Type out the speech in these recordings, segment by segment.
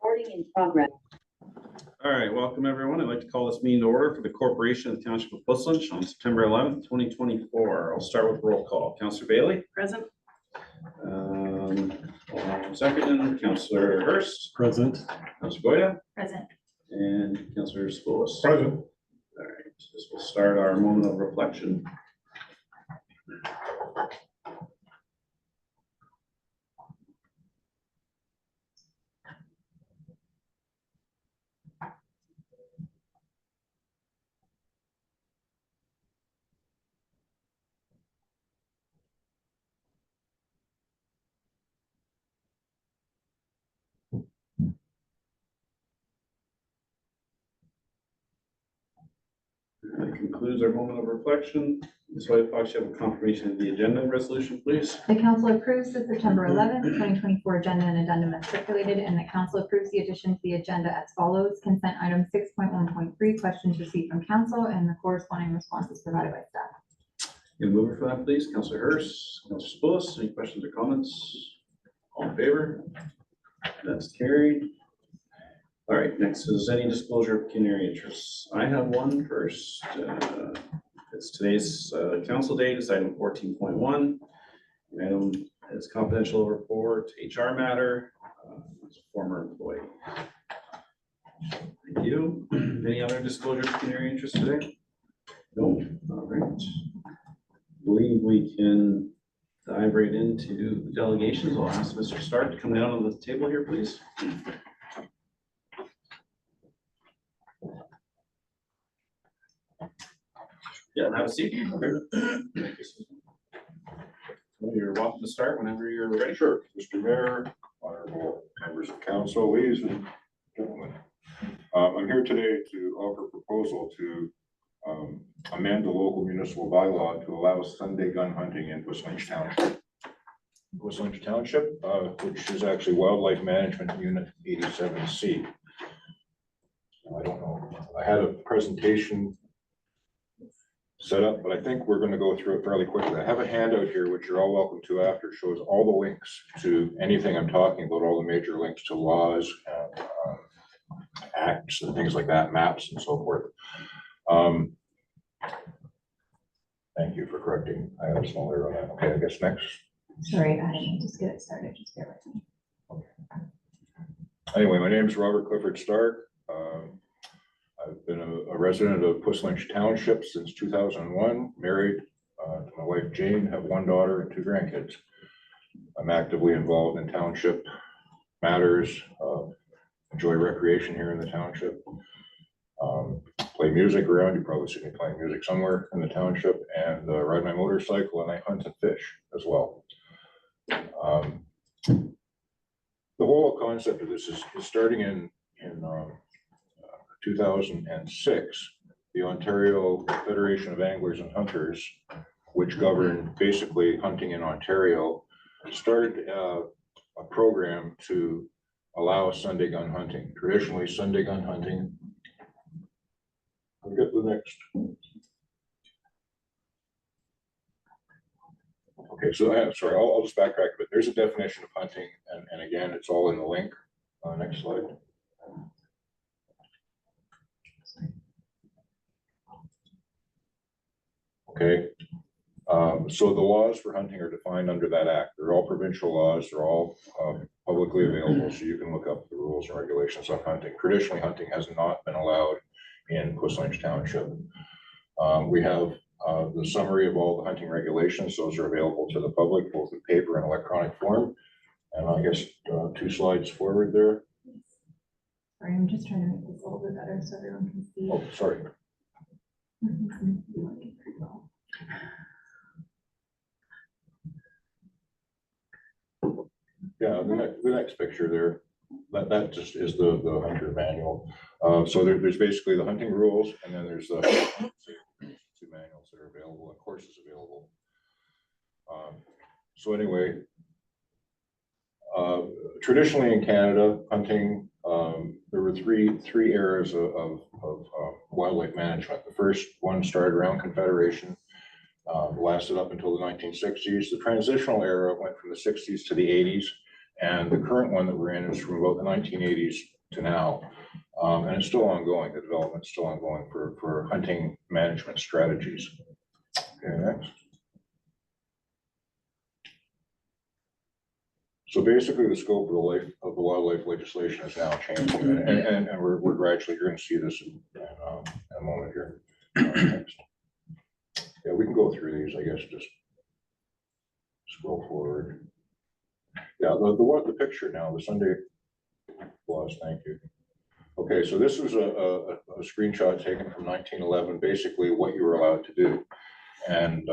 Recording in progress. All right, welcome everyone. I'd like to call this meeting to order for the Corporation of the Township of Puslinch on September 11th, 2024. I'll start with roll call. Councillor Bailey. Present. Second, Councillor Hurst. Present. Councillor Goya. Present. And Councillor Spoulos. Present. All right, this will start our moment of reflection. That concludes our moment of reflection. Ms. White Fox, you have a confirmation of the agenda and resolution, please. The council approves the September 11th, 2024 agenda and addendum as circulated, and the council approves the addition to the agenda as follows. Consent item 6.1.3, questions received from council and the corresponding responses provided by staff. You can move it for that, please. Councillor Hurst, Councillor Spoulos, any questions or comments? All in favor? That's carried. All right, next is any disclosure of pecuniary interests. I have one first. It's today's council date. It's item 14.1. Item is confidential report, HR matter, as a former employee. Thank you. Any other disclosure of pecuniary interest today? No. All right. I believe we can dive right into the delegations. I'll ask Mr. Stark to come down on the table here, please. Yeah, have a seat. You're welcome to start whenever you're ready. Sure, Mr. Mayor, honorable members of council, ladies and gentlemen. I'm here today to offer a proposal to amend the local municipal bylaw to allow Sunday gun hunting in Puslinch Township. Puslinch Township, which is actually Wildlife Management Unit 87C. I don't know, I had a presentation set up, but I think we're going to go through it fairly quickly. I have a handout here, which you're all welcome to after, shows all the links to anything I'm talking about, all the major links to laws, and, acts and things like that, maps and so forth. Thank you for correcting. I have a small error on that. Okay, I guess next. Sorry, I didn't just get it started. Just bear with me. Anyway, my name is Robert Clifford Stark. I've been a resident of Puslinch Township since 2001, married to my wife Jane, have one daughter and two grandkids. I'm actively involved in township matters, enjoy recreation here in the township, play music around. You probably see me playing music somewhere in the township, and ride my motorcycle, and I hunt and fish as well. The whole concept of this is starting in 2006, the Ontario Federation of Anglers and Hunters, which govern basically hunting in Ontario, started a program to allow Sunday gun hunting. Traditionally, Sunday gun hunting. I'll get the next. Okay, so sorry, I'll just backtrack a bit. There's a definition of hunting, and again, it's all in the link. Next slide. Okay, so the laws for hunting are defined under that act. They're all provincial laws. They're all publicly available, so you can look up the rules and regulations on hunting. Traditionally, hunting has not been allowed in Puslinch Township. We have the summary of all the hunting regulations. Those are available to the public, both in paper and electronic form. And I guess 2 slides forward there. Sorry, I'm just trying to make this a little bit better so everyone can see. Oh, sorry. Yeah, the next picture there, that just is the hunter manual. So there's basically the hunting rules, and then there's the 2 manuals that are available and courses available. So anyway, traditionally in Canada, hunting, there were three eras of wildlife management. The first one started around Confederation, lasted up until the 1960s. The transitional era went from the 60s to the 80s, And the current one that we're in is from about the 1980s to now. And it's still ongoing. The development's still ongoing for hunting management strategies. Okay, next. So basically, the scope of the wildlife legislation is now changing, and we're gradually, you're going to see this in a moment here. Next. Yeah, we can go through these, I guess, just scroll forward. Yeah, the picture now, the Sunday laws, thank you. Okay, so this was a screenshot taken from 1911, basically what you were allowed to do. And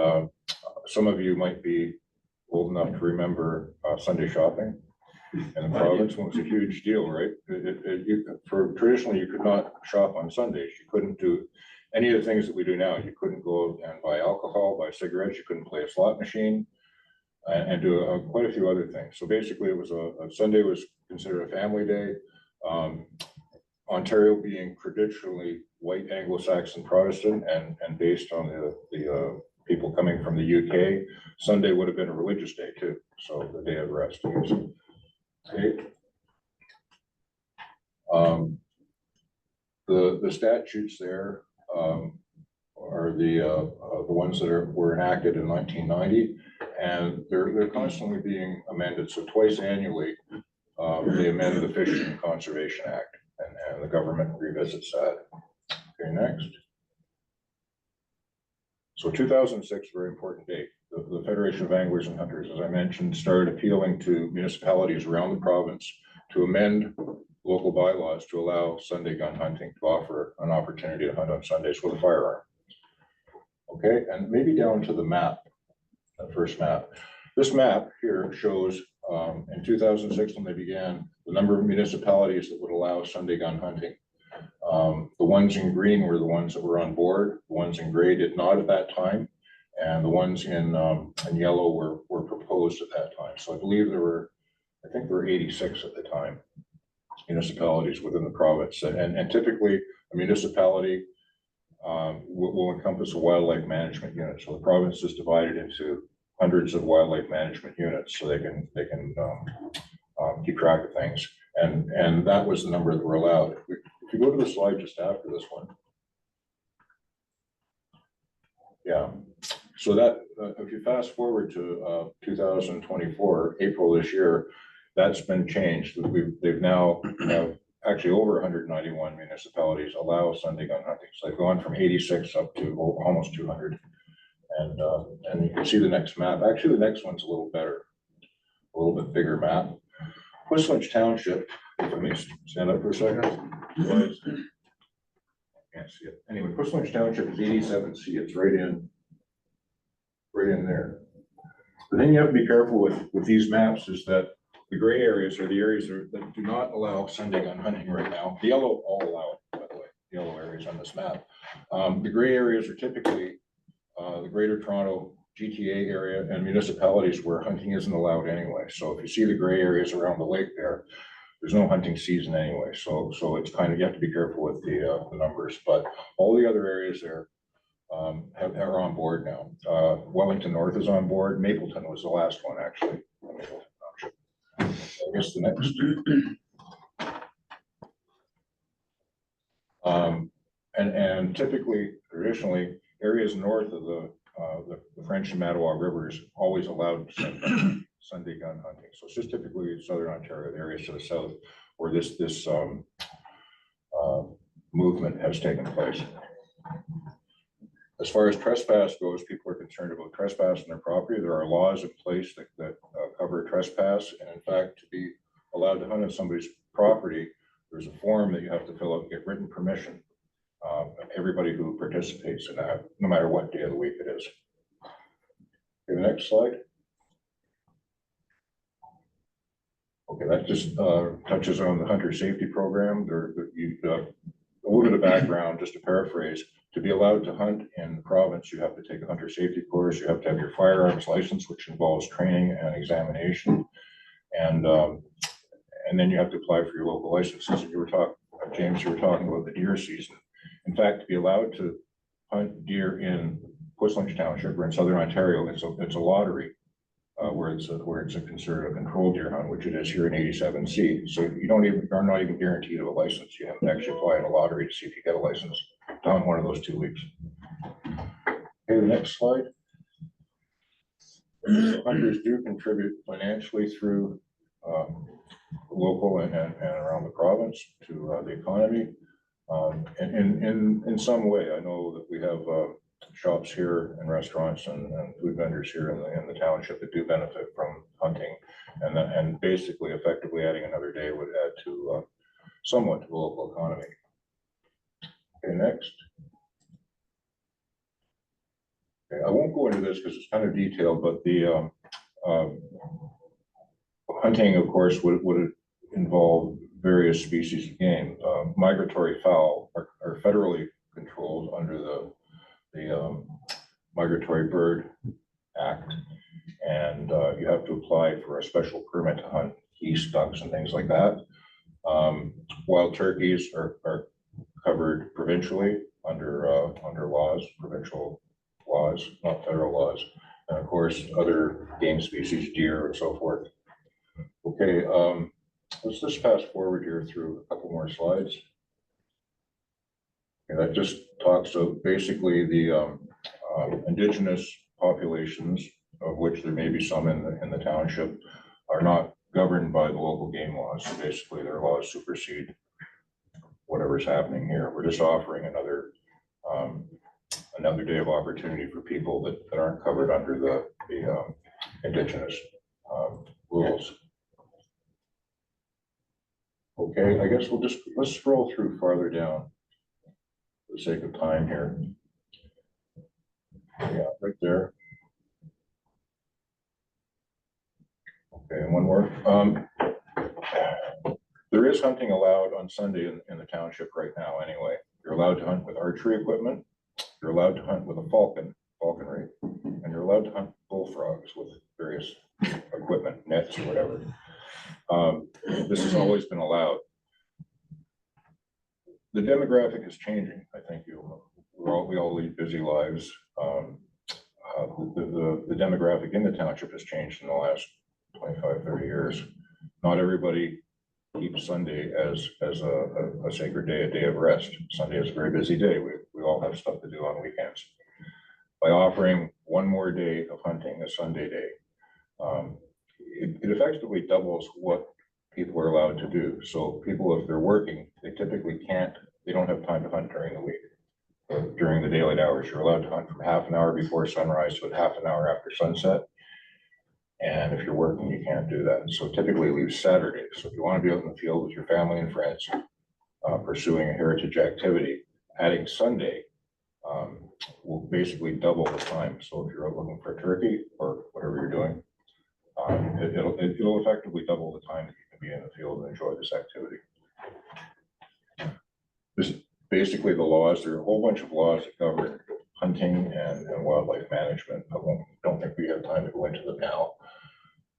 some of you might be old enough to remember Sunday shopping in the province. It was a huge deal, right? Traditionally, you could not shop on Sundays. You couldn't do any of the things that we do now. You couldn't go and buy alcohol, buy cigarettes. You couldn't play a slot machine and do quite a few other things. So basically, it was a Sunday was considered a family day. Ontario being traditionally white Anglo-Saxon Protestant and based on the people coming from the UK, Sunday would have been a religious day too. So the day of rest. Okay. The statutes there are the ones that were enacted in 1990, and they're constantly being amended. So twice annually, they amend the Fishing and Conservation Act, and the government revisits that. Okay, next. So 2006, very important date. The Federation of Anglers and Hunters, as I mentioned, started appealing to municipalities around the province to amend local bylaws to allow Sunday gun hunting, to offer an opportunity to hunt on Sundays with a firearm. Okay, and maybe down to the map, that first map. This map here shows in 2006, when they began, the number of municipalities that would allow Sunday gun hunting. The ones in green were the ones that were on board. The ones in gray did not at that time, and the ones in yellow were proposed at that time. So I believe I think there were 86 at the time, municipalities within the province. And typically, a municipality will encompass a wildlife management unit. So the province is divided into hundreds of wildlife management units, so they can keep track of things. And that was the number that were allowed. If you go to the slide just after this one. Yeah, so that if you fast forward to 2024, April this year, that's been changed. They've now have actually over 191 municipalities allow Sunday gun hunting. So they've gone from 86 up to almost 200. And you can see the next map. Actually, the next one's a little better, a little bit bigger map. Quistlinch Township, let me stand up for a second. Can't see it. Anyway, Quistlinch Township is 87C. It's right in there. The thing you have to be careful with these maps is that the gray areas are the areas that do not allow Sunday gun hunting right now. The yellow all allow it, by the way, the yellow areas on this map. The gray areas are typically the Greater Toronto GTA area and municipalities where hunting isn't allowed anyway. So if you see the gray areas around the lake there's no hunting season anyway. So it's kind of, you have to be careful with the numbers, but all the other areas there are on board now. Wellington North is on board. Mapleton was the last one, actually. I guess the next. And typically, traditionally, areas north of the French and Mattawa rivers always allowed Sunday gun hunting. So it's just typically Southern Ontario, the areas to the south where this movement has taken place. As far as trespass goes, people are concerned about trespass on their property. There are laws in place that cover trespass. And in fact, to be allowed to hunt on somebody's property, there's a form that you have to fill out and get written permission. Everybody who participates in that, no matter what day of the week it is. Okay, the next slide. Okay, that just touches on the hunter safety program. A little bit of background, just to paraphrase. To be allowed to hunt in the province, you have to take a hunter safety course. You have to have your firearms license, which involves training and examination, and then you have to apply for your local licenses. And you were talking, James, you were talking about the deer season. In fact, to be allowed to hunt deer in Quistlinch Township or in Southern Ontario, it's a lottery where it's considered a controlled deer hunt, which it is here in 87C. So you're not even guaranteed of a license. You have to actually apply in a lottery to see if you get a license to hunt one of those 2 weeks. Okay, the next slide. So hunters do contribute financially through local and around the province to the economy. And in some way, I know that we have shops here and restaurants and food vendors here in the township that do benefit from hunting, and basically effectively adding another day would add to somewhat to the local economy. Okay, next. Okay, I won't go into this because it's kind of detailed, but the hunting, of course, would involve various species of game. Migratory fowl are federally controlled under the Migratory Bird Act, and you have to apply for a special permit to hunt geese, ducks, and things like that. Wild turkeys are covered provincially under laws, provincial laws, not federal laws, and of course other game species, deer, and so forth. Okay, let's just fast forward here through a couple more slides. Okay, that just talks of basically the indigenous populations, of which there may be some in the township, are not governed by the local game laws. So basically, their laws supersede whatever's happening here. We're just offering another day of opportunity for people that aren't covered under the indigenous rules. Okay, I guess let's scroll through farther down for the sake of time here. Yeah, right there. Okay, and one more. There is hunting allowed on Sunday in the township right now anyway. You're allowed to hunt with archery equipment. You're allowed to hunt with a falconry, and you're allowed to hunt bullfrogs with various equipment, nets or whatever. This has always been allowed. The demographic is changing. I think we all lead busy lives. The demographic in the township has changed in the last 25, 30 years. Not everybody keeps Sunday as a sacred day, a day of rest. Sunday is a very busy day. We all have stuff to do on weekends. By offering one more day of hunting, a Sunday day, it effectively doubles what people are allowed to do. So people, if they're working, they typically they don't have time to hunt during the week. During the daylight hours, you're allowed to hunt from half an hour before sunrise to half an hour after sunset. And if you're working, you can't do that. So typically leave Saturday. So if you want to be out in the field with your family and friends, pursuing a heritage activity, adding Sunday will basically double the time. So if you're out looking for a turkey or whatever you're doing, it'll effectively double the time that you can be in the field and enjoy this activity. This is basically the laws. There are a whole bunch of laws that govern hunting and wildlife management. I don't think we have time to go into them now,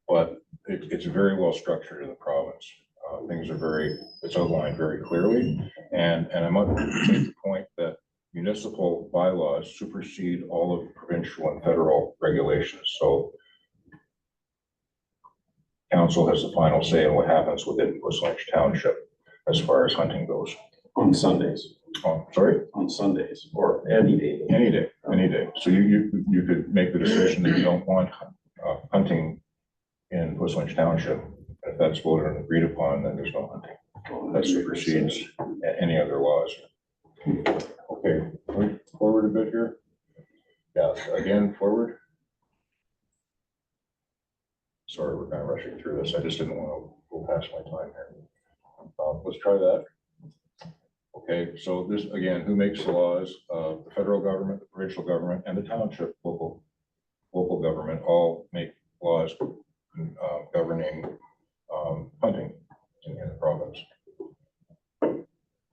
but it's very well structured in the province. It's outlined very clearly, and I must make the point that municipal bylaws supersede all of the provincial and federal regulations. So council has the final say in what happens within Buswinch Township as far as hunting goes. On Sundays. Oh, sorry? On Sundays or any day. Any day. So you could make the decision that you don't want hunting in Buswinch Township. If that's voted and agreed upon, then there's no hunting. That supersedes any other laws. Okay, forward a bit here. Yeah, again, forward. Sorry, we're kind of rushing through this. I just didn't want to go past my time here. Let's try that. Okay, so this, again, who makes the laws? The federal government, the provincial government, and the township local government all make laws governing hunting in the province.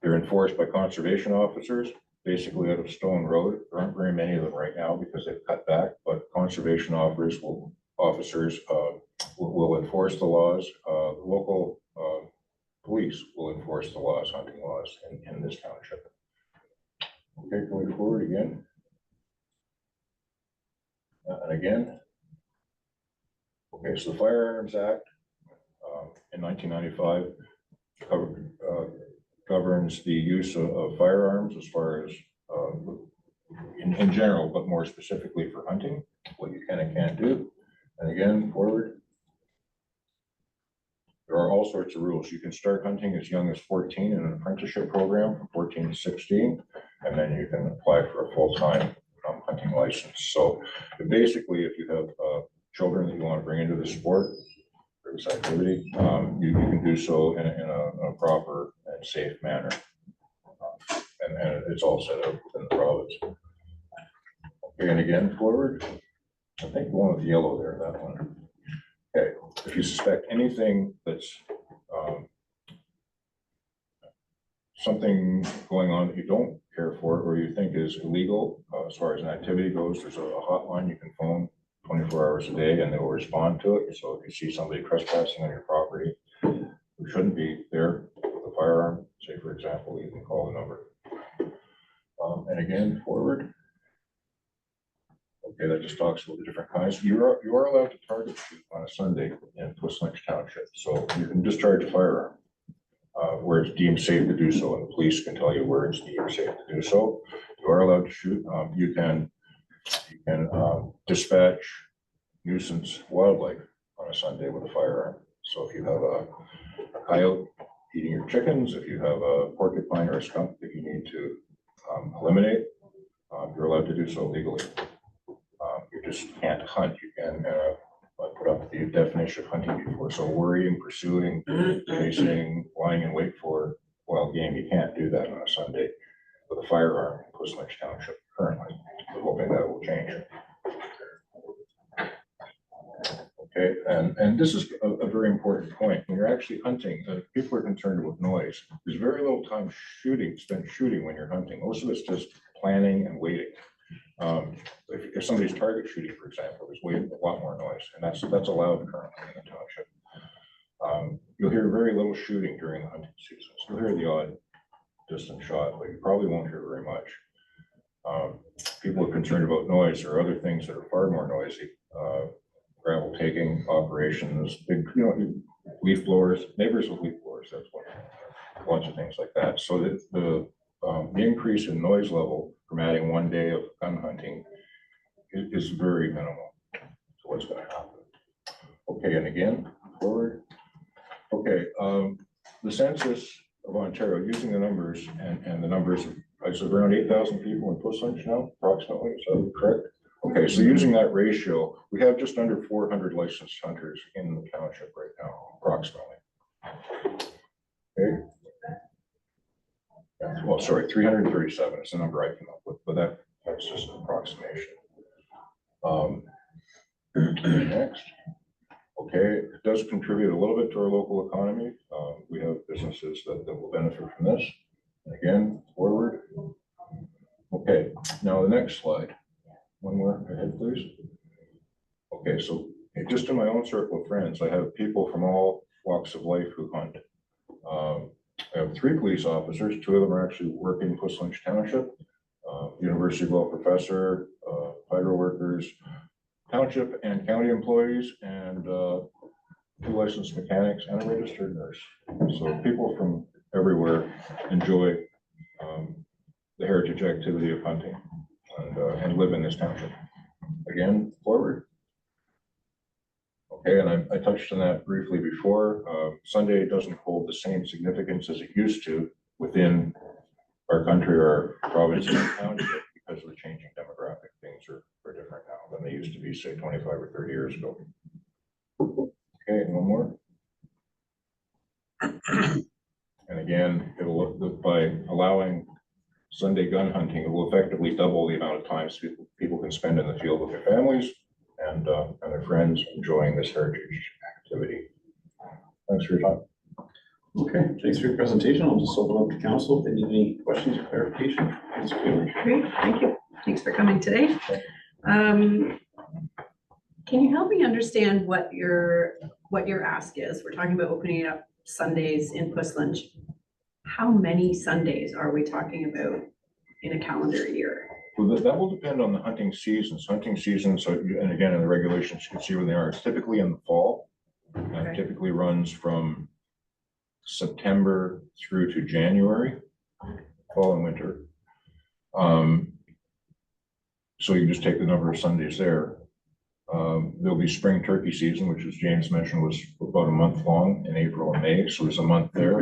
They're enforced by conservation officers, basically out of Stone Road. There aren't very many of them right now because they've cut back, but conservation officers will enforce the laws. Local police will enforce the laws, hunting laws in this township. Okay, going forward again. And again. Okay, so the Firearms Act in 1995 governs the use of firearms as far as in general, but more specifically for hunting, what you can and can't do. And again, forward. There are all sorts of rules. You can start hunting as young as 14 in an apprenticeship program from 14 to 16, and then you can apply for a full-time hunting license. So basically, if you have children that you want to bring into the sport, or this activity, you can do so in a proper and safe manner. And it's all set up within the province. Okay, and again, forward. I think the one with yellow there, that one. Okay, if you suspect anything that's something going on that you don't care for or you think is illegal as far as an activity goes, there's a hotline you can phone 24 hours a day and they will respond to it. So if you see somebody trespassing on your property who shouldn't be there with a firearm, say for example, you can call the number. And again, forward. Okay, that just talks about the different kinds. You are allowed to target shoot on a Sunday in Twist Lynch Township, so you can discharge a firearm where it's deemed safe to do so, and the police can tell you where it's deemed safe to do so. You are allowed to shoot. You can dispatch nuisance wildlife on a Sunday with a firearm. So if you have a coyote eating your chickens, if you have a porcupine or a skunk that you need to eliminate, you're allowed to do so legally. You just can't hunt. You can put up the definition of hunting before. So worrying, pursuing, chasing, lying in wait for wild game, you can't do that on a Sunday with a firearm in Twist Lynch Township currently. We're hoping that will change. Okay, and this is a very important point. When you're actually hunting, people are concerned with noise. There's very little time spent shooting when you're hunting. Most of it's just planning and waiting. If somebody's target shooting, for example, there's a lot more noise, and that's allowed currently in the township. You'll hear very little shooting during the hunting season. So you'll hear the odd distant shot, but you probably won't hear very much. People are concerned about noise or other things that are far more noisy. Gravel taking operations, big, leaf blowers, neighbors with leaf blowers. That's one. A bunch of things like that. So that the increase in noise level from adding one day of gun hunting is very minimal. So what's going to happen? Okay, and again, forward. Okay, the census of Ontario, using the numbers and the numbers of, I said around 8,000 people in Twist Lynch now, approximately, is that correct? Okay, so using that ratio, we have just under 400 licensed hunters in the township right now, approximately. Okay. Well, sorry, 337 is the number I came up with, but that's just an approximation. Next. Okay, it does contribute a little bit to our local economy. We have businesses that will benefit from this. And again, forward. Okay, now the next slide. One more ahead, please. Okay, so just in my own circle of friends, I have people from all walks of life who hunt. I have 3 police officers. 2 of them are actually working in Twist Lynch Township, University of Law professor, hydro workers, township and county employees, and 2 licensed mechanics and a registered nurse. So people from everywhere enjoy the heritage activity of hunting and live in this township. Again, forward. Okay, and I touched on that briefly before. Sunday doesn't hold the same significance as it used to within our country or our province and township because of the changing demographic. Things are different now than they used to be, say, 25 or 30 years ago. Okay, and one more. And again, it'll look by allowing Sunday gun hunting, it will effectively double the amount of time people can spend in the field with their families and their friends enjoying this heritage activity. Thanks for your time. Okay, thanks for your presentation. I'll just open up to council if they need any questions or clarification. Great, thank you. Thanks for coming today. Can you help me understand what your ask is? We're talking about opening up Sundays in Twist Lynch. How many Sundays are we talking about in a calendar year? Well, that will depend on the hunting seasons. Hunting seasons, so, and again, in the regulations, you can see where they are. It's typically in the fall. And Okay. it typically runs from September through to January, fall and winter. So you just take the number of Sundays there. There'll be spring turkey season, which as James mentioned, was about a month long in April and May. So there's a month there.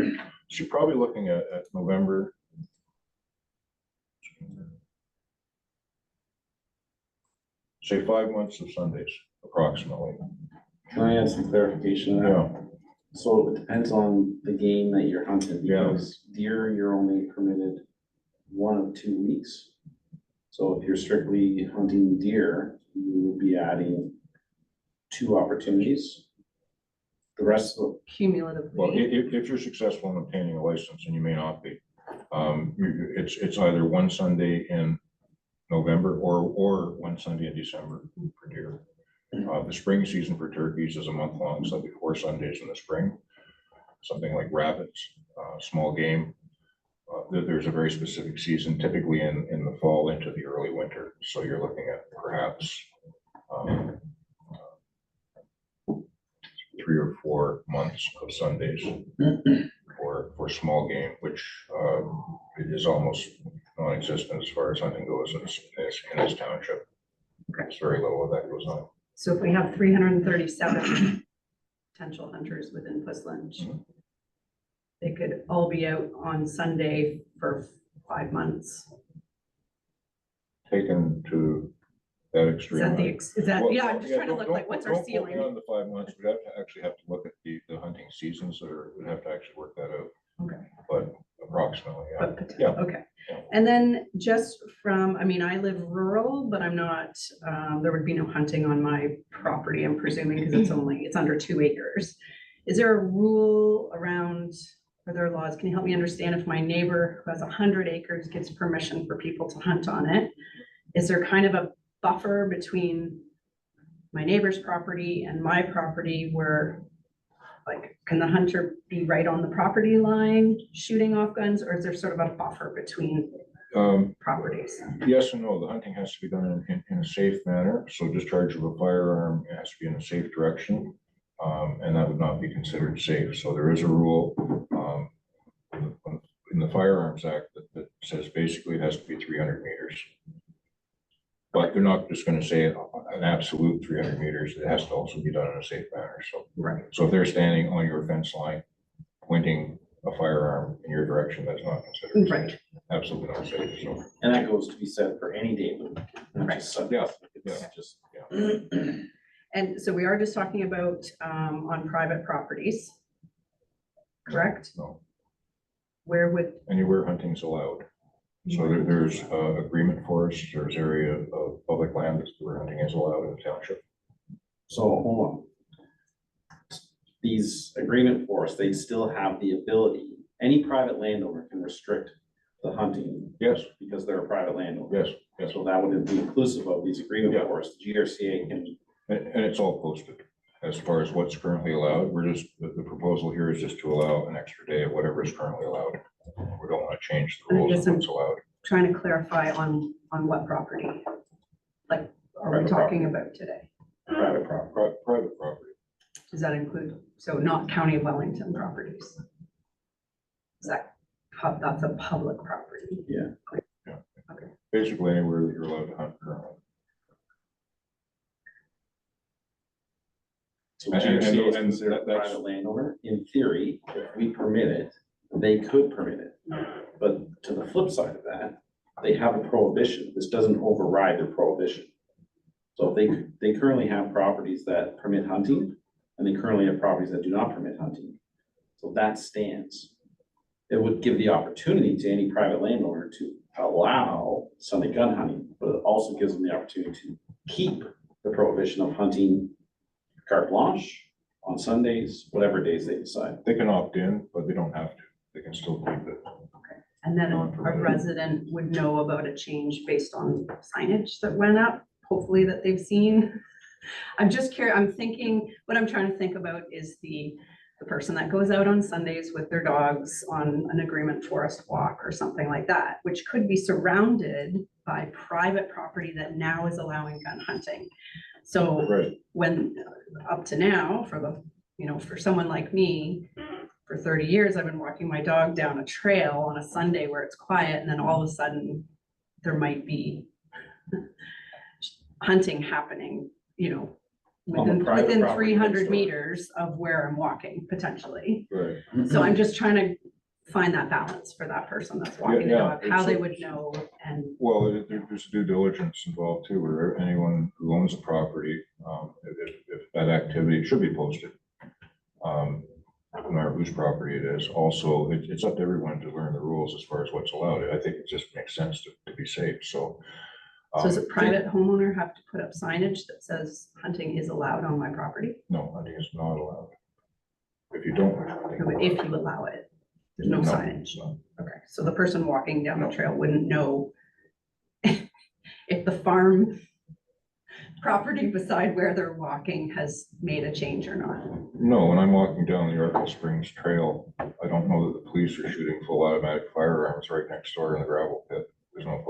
So you're probably looking at November. Say 5 months of Sundays, approximately. Can I add some clarification? on that? Yeah, So it depends on the game that you're hunting, Yeah. because deer, you're only permitted 1 of 2 weeks. So if you're strictly hunting deer, you would be adding 2 opportunities. The rest of, well, Cumulatively, if you're successful in obtaining a license, and you may not be, it's either one Sunday in November or one Sunday in December for deer. The spring season for turkeys is a month long, so there'll be 4 Sundays in the spring. Something like rabbits, small game. There's a very specific season, typically in the fall into the early winter. So you're looking at perhaps 3 or 4 months of Sundays for small game, which is almost non-existent as far as hunting goes in this township. There's very little of that goes on. so if we have 337 potential hunters within Puslinch, Mhm. they could all be out on Sunday for 5 months. Taken to that Is extreme. that right? is that, Well, yeah, I'm just trying to don't- look like, what's our don't quote me ceiling? on the 5 months, we'd have to look at the hunting seasons, or we'd have to actually work that out, Okay. but approximately, yeah. But poten- Yeah. Okay, Yeah. and then just from, I mean, I live rural, but I'm not, there would be no hunting on my property, I'm presuming, because it's under 2 acres. Is there a rule around, are there laws, can you help me understand if my neighbor who has 100 acres gives permission for people to hunt on it? Is there kind of a buffer between my neighbor's property and my property where, like, can the hunter be right on the property line shooting off guns, or is there sort of a buffer between properties? Yes and no, the hunting has to be done in a safe manner, so discharge of a firearm has to be in a safe direction. And that would not be considered safe, so there is a rule in the Firearms Act that says basically it has to be 300 meters. But they're not just gonna say an absolute 300 meters, it has to also be done in a safe manner, so. Right. So if they're standing on your fence line, pointing a firearm in your direction, that's not considered safe. Right, Absolutely not safe, so. and that goes to be said for any day, not just Sundays. It's Yeah. just, and so we are just talking about on private properties. Correct? No, Where would, anywhere hunting's allowed. So there's agreement forests, there's area of public land where hunting is allowed in the township. so hold on. These agreement forests, they still have the ability, any private landowner can restrict the hunting Yes, because they're a private landowner. yes, yes, So that would be inclusive of these agreement Yeah. forests. GRCA can, and it's all posted as far as what's currently allowed. We're just, the proposal here is just to allow an extra day of whatever is currently allowed. We don't want to change the I rules guess of what's allowed. trying to clarify on what property? Like, are we Private talking property. about today? private property. Private property. Does that include, so not County of Wellington properties? Is that, that's a public property? Basically anywhere that you're allowed to hunt currently. So And- GRCA is and considered a that's- private landowner. In theory, if we permit it, they could permit it. But to the flip side of that, they have a prohibition. This doesn't override their prohibition. So if they currently have properties that permit hunting, and they currently have properties that do not permit hunting. So that stands. It would give the opportunity to any private landowner to allow Sunday gun hunting, but it also gives them the opportunity to keep the prohibition of hunting carte blanche on Sundays, whatever days they decide. They can opt in, but they don't have to. They can still keep it. And then a Non-permitted. resident would know about a change based on signage that went up, hopefully that they've seen. I'm just curious, I'm thinking, what I'm trying to think about is the person that goes out on Sundays with their dogs on an agreement forest walk or something like that, which could be surrounded by private property that now is allowing gun hunting. So Right. when, up to now, for the, for someone like me, for 30 years, I've been walking my dog down a trail on a Sunday where it's quiet, and then all of a sudden there might be hunting happening, On the private within property next 300 door. meters of where I'm walking potentially. Right. So I'm just trying to find that balance for that person that's walking the Yeah, dog, how it's they a- would know and. Well, there's due diligence involved too, where anyone who owns a property, if that activity should be posted. No matter whose property it is. Also, it's up to everyone to learn the rules as far as what's allowed. I think it just makes sense to be safe, so. So does a um, private homeowner have to put up signage that says hunting is allowed on my property? No, hunting is not allowed. If you don't. wish hunting Or allowed. if you allow it, there's no signage. no. Okay, so the person walking down the No. trail wouldn't know if the farm property beside where they're walking has made a change or not. No, when I'm walking down the Arkell Springs Trail, I don't know that the police are shooting full automatic firearms right next door in the gravel pit. There's no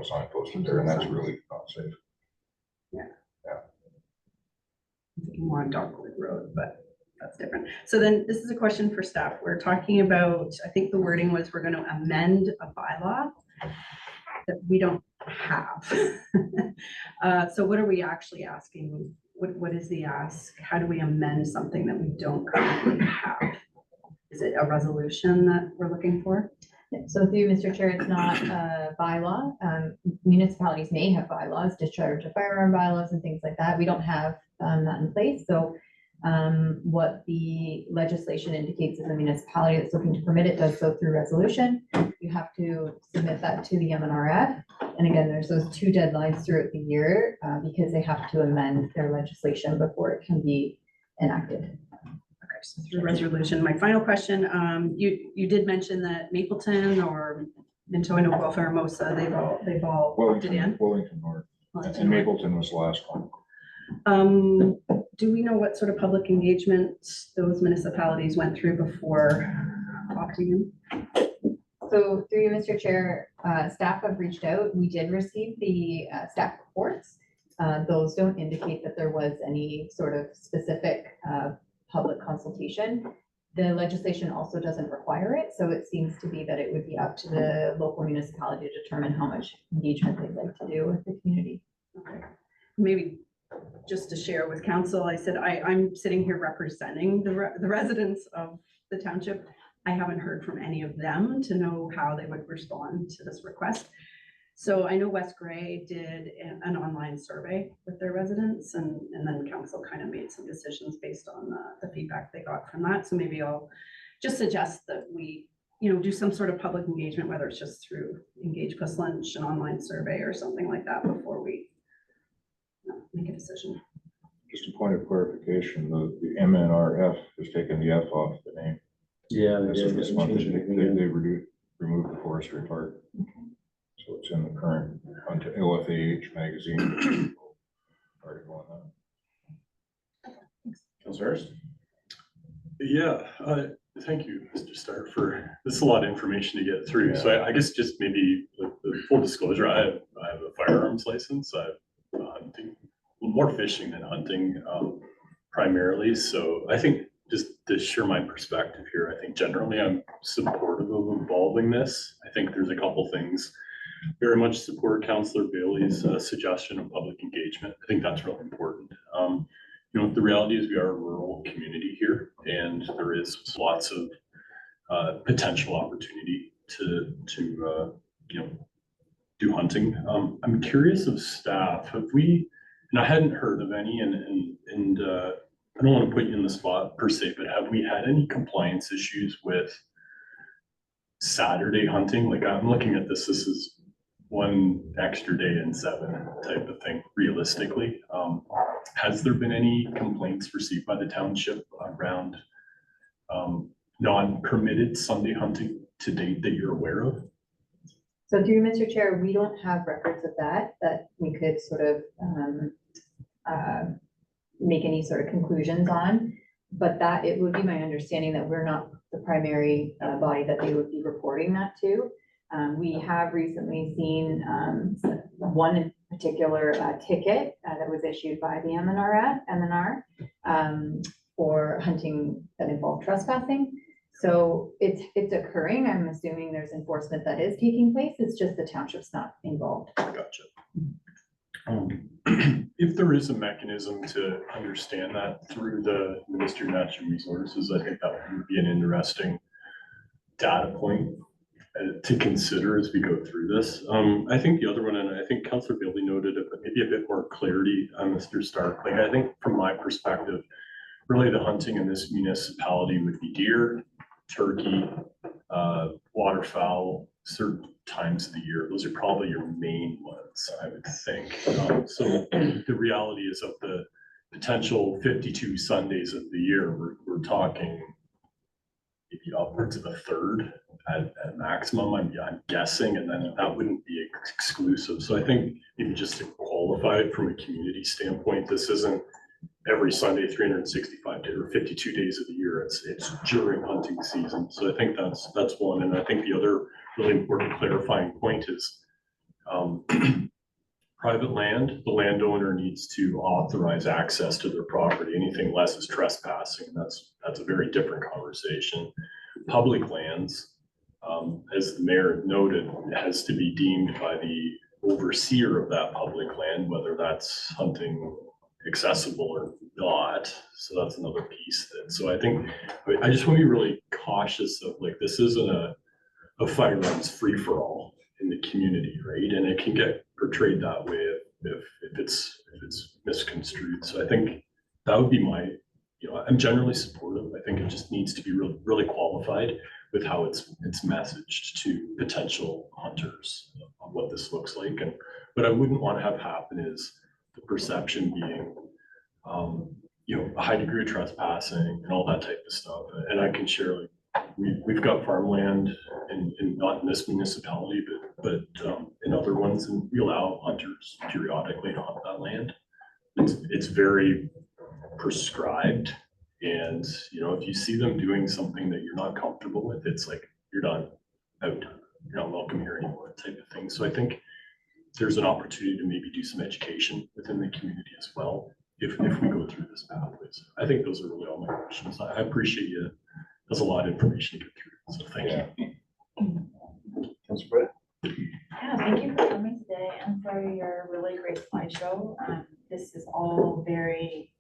sign posted there, and that's really not safe. I'm thinking more on Dogwood Road, but that's different. So then this is a question for staff. We're talking about, I think the wording was we're going to amend a bylaw that we don't have. So what are we actually asking? What is the ask? How do we amend something that we don't currently have? Is it a resolution that we're looking for? So through you, Mr. Chair, it's not a bylaw. Municipalities may have bylaws, discharge of firearm bylaws and things like that. We don't have that in place. So what the legislation indicates is a municipality that's looking to permit it does so through resolution. You have to submit that to the MNRF. And again, there's those two deadlines throughout the year because they have to amend their legislation before it can be enacted. Okay, so through resolution. My final question, you did mention that Mapleton or Minto and Oakville, Hermosa, they've all opted in. Wellington North, and Mapleton was the last one. Do we know what sort of public engagement those municipalities went through before opting in? So through you, Mr. Chair, staff have reached out. We did receive the staff reports. Those don't indicate that there was any sort of specific public consultation. The legislation also doesn't require it, so it seems to be that it would be up to the local municipality to determine how much engagement they'd like to do with the community. Okay, maybe just to share with council, I said, I'm sitting here representing the residents of the township. I haven't heard from any of them to know how they would respond to this request. So I know West Gray did an online survey with their residents and then council kind of made some decisions based on the feedback they got from that. So maybe I'll just suggest that we, do some sort of public engagement, whether it's just through Engage Plus Lunch, an online survey or something like that before we make a decision. Just a point of clarification, the MNRF has taken the F off the name. Yeah, This is this month, changed it. they removed the forestry part. So it's in the current LFAH magazine article on that. Councilor Hurst? Yeah, thank you, Mr. Starr, for, this is a lot of information to get through. So I guess just maybe the full disclosure, I have a firearms license. I've hunting, more fishing than hunting primarily. So I think just to share my perspective here, I think generally I'm supportive of evolving this. I think there's a couple things. Very much support Councillor Bailey's suggestion of public engagement. I think that's really important. The reality is we are a rural community here, and there is lots of potential opportunity to do hunting. I'm curious of staff. Have we? And I hadn't heard of any, and I don't want to put you in the spot per se, but have we had any compliance issues with Saturday hunting? Like I'm looking at this is one extra day in 7 type of thing, realistically. Has there been any complaints received by the township around non-permitted Sunday hunting to date that you're aware of? So through you, Mr. Chair, we don't have records of that we could sort of make any sort of conclusions on. But that, it would be my understanding that we're not the primary body that they would be reporting that to. We have recently seen one in particular ticket that was issued by the MNR for hunting that involved trespassing. So it's occurring. I'm assuming there's enforcement that is taking place. It's just the township's not involved. Gotcha. If there is a mechanism to understand that through the Ministry of Natural Resources, I think that would be an interesting data point to consider as we go through this. I think the other one, and I think Councillor Bailey noted it, but maybe a bit more clarity on Mr. Stark. Like, I think from my perspective, really the hunting in this municipality would be deer, turkey, waterfowl, certain times of the year. Those are probably your main ones, I would think. So the reality is of the potential 52 Sundays of the year, we're talking maybe upwards of a third at maximum, I'm guessing, and then that wouldn't be exclusive. So I think maybe just to qualify it from a community standpoint, this isn't every Sunday, 365 days or 52 days of the year. It's during hunting season. So I think that's one. And I think the other really important clarifying point is private land, the landowner needs to authorize access to their property. Anything less is trespassing. That's a very different conversation. Public lands, as the mayor noted, has to be deemed by the overseer of that public land, whether that's hunting accessible or not. So that's another piece that, so I think, I just want to be really cautious of, like, this isn't a firearms free-for-all in the community, right? And it can get portrayed that way if it's misconstrued. So I think that would be my, I'm generally supportive. I think it just needs to be really qualified with how it's messaged to potential hunters on what this looks like. And what I wouldn't want to have happen is the perception being, a high degree of trespassing and all that type of stuff. And I can share, like, we've got farmland and not in this municipality, but in other ones, and we allow hunters periodically to hunt that land. It's very prescribed. And, if you see them doing something that you're not comfortable with, it's like, you're done, out, you're not welcome here anymore, type of thing. So I think there's an opportunity to maybe do some education within the community as well, if we go through this pathway. So I think those are really all my questions. I appreciate you. There's a lot of information to get through, so thank you. Councillor Brett? Yeah, thank you for coming today and for your really great slideshow. This is all very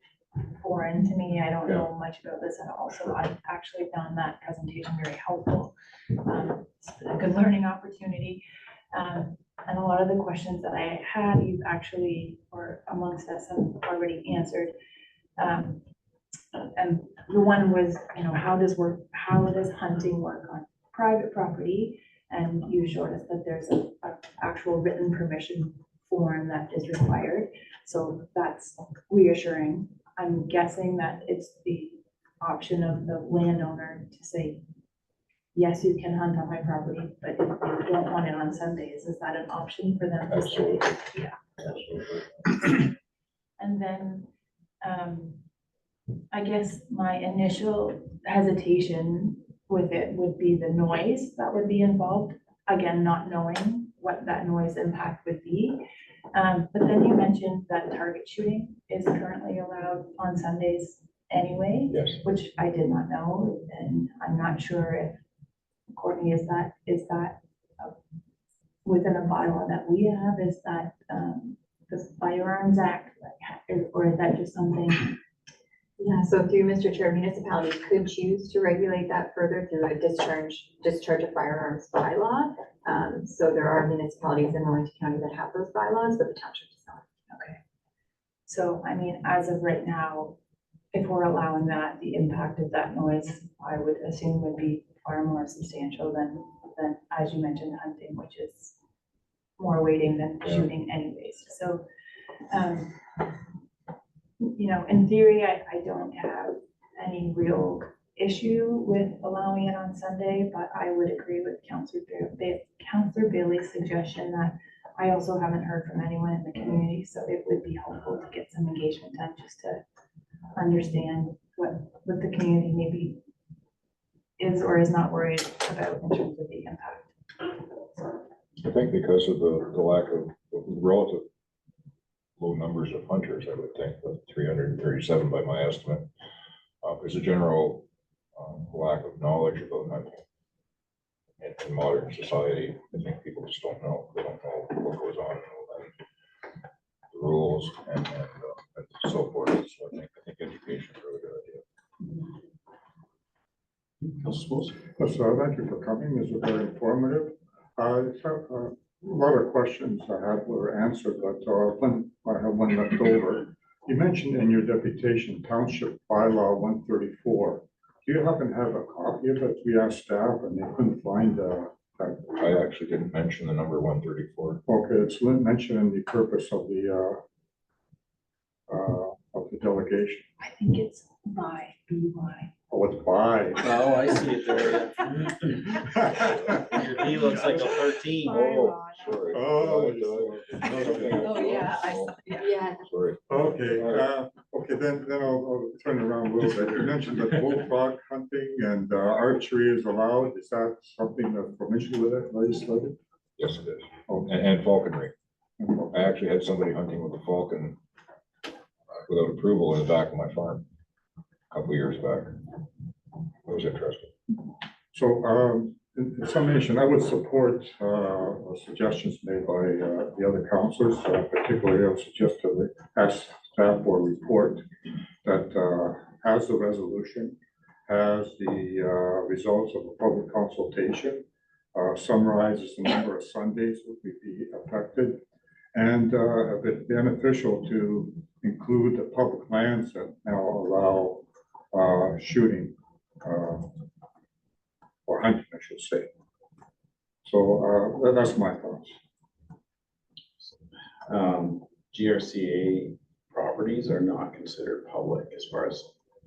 foreign to me. I don't know much about this at all, so I actually found that presentation very helpful. It's a good learning opportunity. And a lot of the questions that I had, you've actually, or amongst us, have already answered. And the one was, how does hunting work on private property? And you showed us that there's a actual written permission form that is required. So that's reassuring. I'm guessing that it's the option of the landowner to say, yes, you can hunt on my property, but if you don't want it on Sundays, is that an option for them to say? Yeah. And then, I guess my initial hesitation with it would be the noise that would be involved. Again, not knowing what that noise impact would be. But then you mentioned that target shooting is currently allowed on Sundays anyway, Yes. which I did not know. And I'm not sure if, Courtney, is that within a bylaw that we have, is that the Firearms Act, or is that just something? Yeah, so through Mr. Chair, municipalities could choose to regulate that further through a discharge of firearms bylaw. So there are municipalities in Wellington County that have those bylaws, but the township does not. Okay. So, I mean, as of right now, if we're allowing that, the impact of that noise, I would assume would be far more substantial than, as you mentioned, hunting, which is more weighting than shooting anyways. So, in theory, I don't have any real issue with allowing it on Sunday, but I would agree with Councillor Bailey's suggestion that I also haven't heard from anyone in the community, so it would be helpful to get some engagement done just to understand what the community maybe is or is not worried about in terms of the impact. I think because of the lack of relative low numbers of hunters, I would think, with 337 by my estimate. There's a general lack of knowledge about hunting in modern society. I think people just don't know. They don't know what goes on and the rules and so forth. So I think education is a really good idea. Councilor Spose? Yes, thank you for coming. This is very informative. A lot of questions I had were answered, but I have one left over. You mentioned in your deputation Township Bylaw 134. Do you happen to have a copy of it? We asked staff and they couldn't find that. I actually didn't mention the number 134. Okay, it's mentioned in the purpose of the delegation. I think it's by BY. Oh, it's by. Oh, I see it there. Your B looks like a 13. Oh, sorry. Oh, Oh, yeah, I saw, yeah. Yeah. Sorry. Okay, okay, then I'll turn it around a little bit. You mentioned that bullfrog hunting and archery is allowed. Is that something that's provincially legislated? Yes, it is. Okay. And falconry. I actually had somebody hunting with a falcon without approval in the back of my farm a couple years back. It was interesting. So, in summation, I would support suggestions made by the other councilors. Particularly, I would suggest to ask staff for a report that has the resolution, has the results of the public consultation, summarizes the number of Sundays that would be affected, and if it's beneficial to include the public lands that now allow shooting or hunting, I should say. So that's my thoughts. GRCA properties are not considered public as far as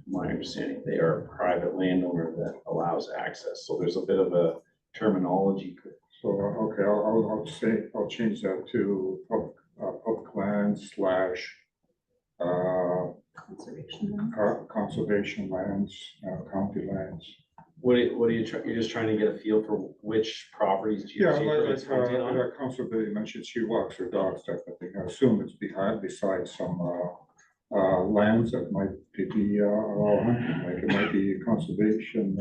my understanding. They are a private landowner that allows access. So there's a bit of a terminology. So, okay, I'll change that to public lands / Conservation. conservation lands, county lands. What are you trying, you're just trying to get a feel for which properties Yeah, GRCA prohibits hunting on? like conservation mentioned, she walks her dogs, type of thing. I assume it's besides some lands that might be allow hunting, like it might be conservation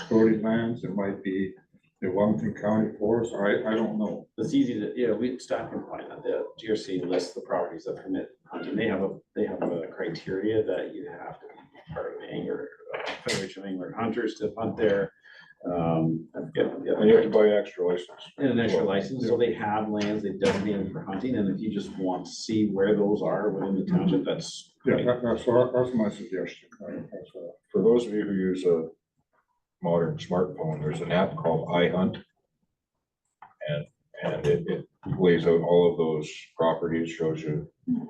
authority lands, it might be the Wellington County Forest, I don't know. It's easy to, we staff can find that. The GRC lists the properties that permit hunting. They have a criteria that you have to be part of the angler, Federation of Angler and Hunters to hunt there. I forget what the And you have to other. buy extra license. And an extra license, so they have lands they've designated for hunting, and if you just want to see where those are within the township, that's. Yeah, that's my suggestion. For those of you who use a modern smartphone, there's an app called iHunt. And it lays out all of those properties, shows you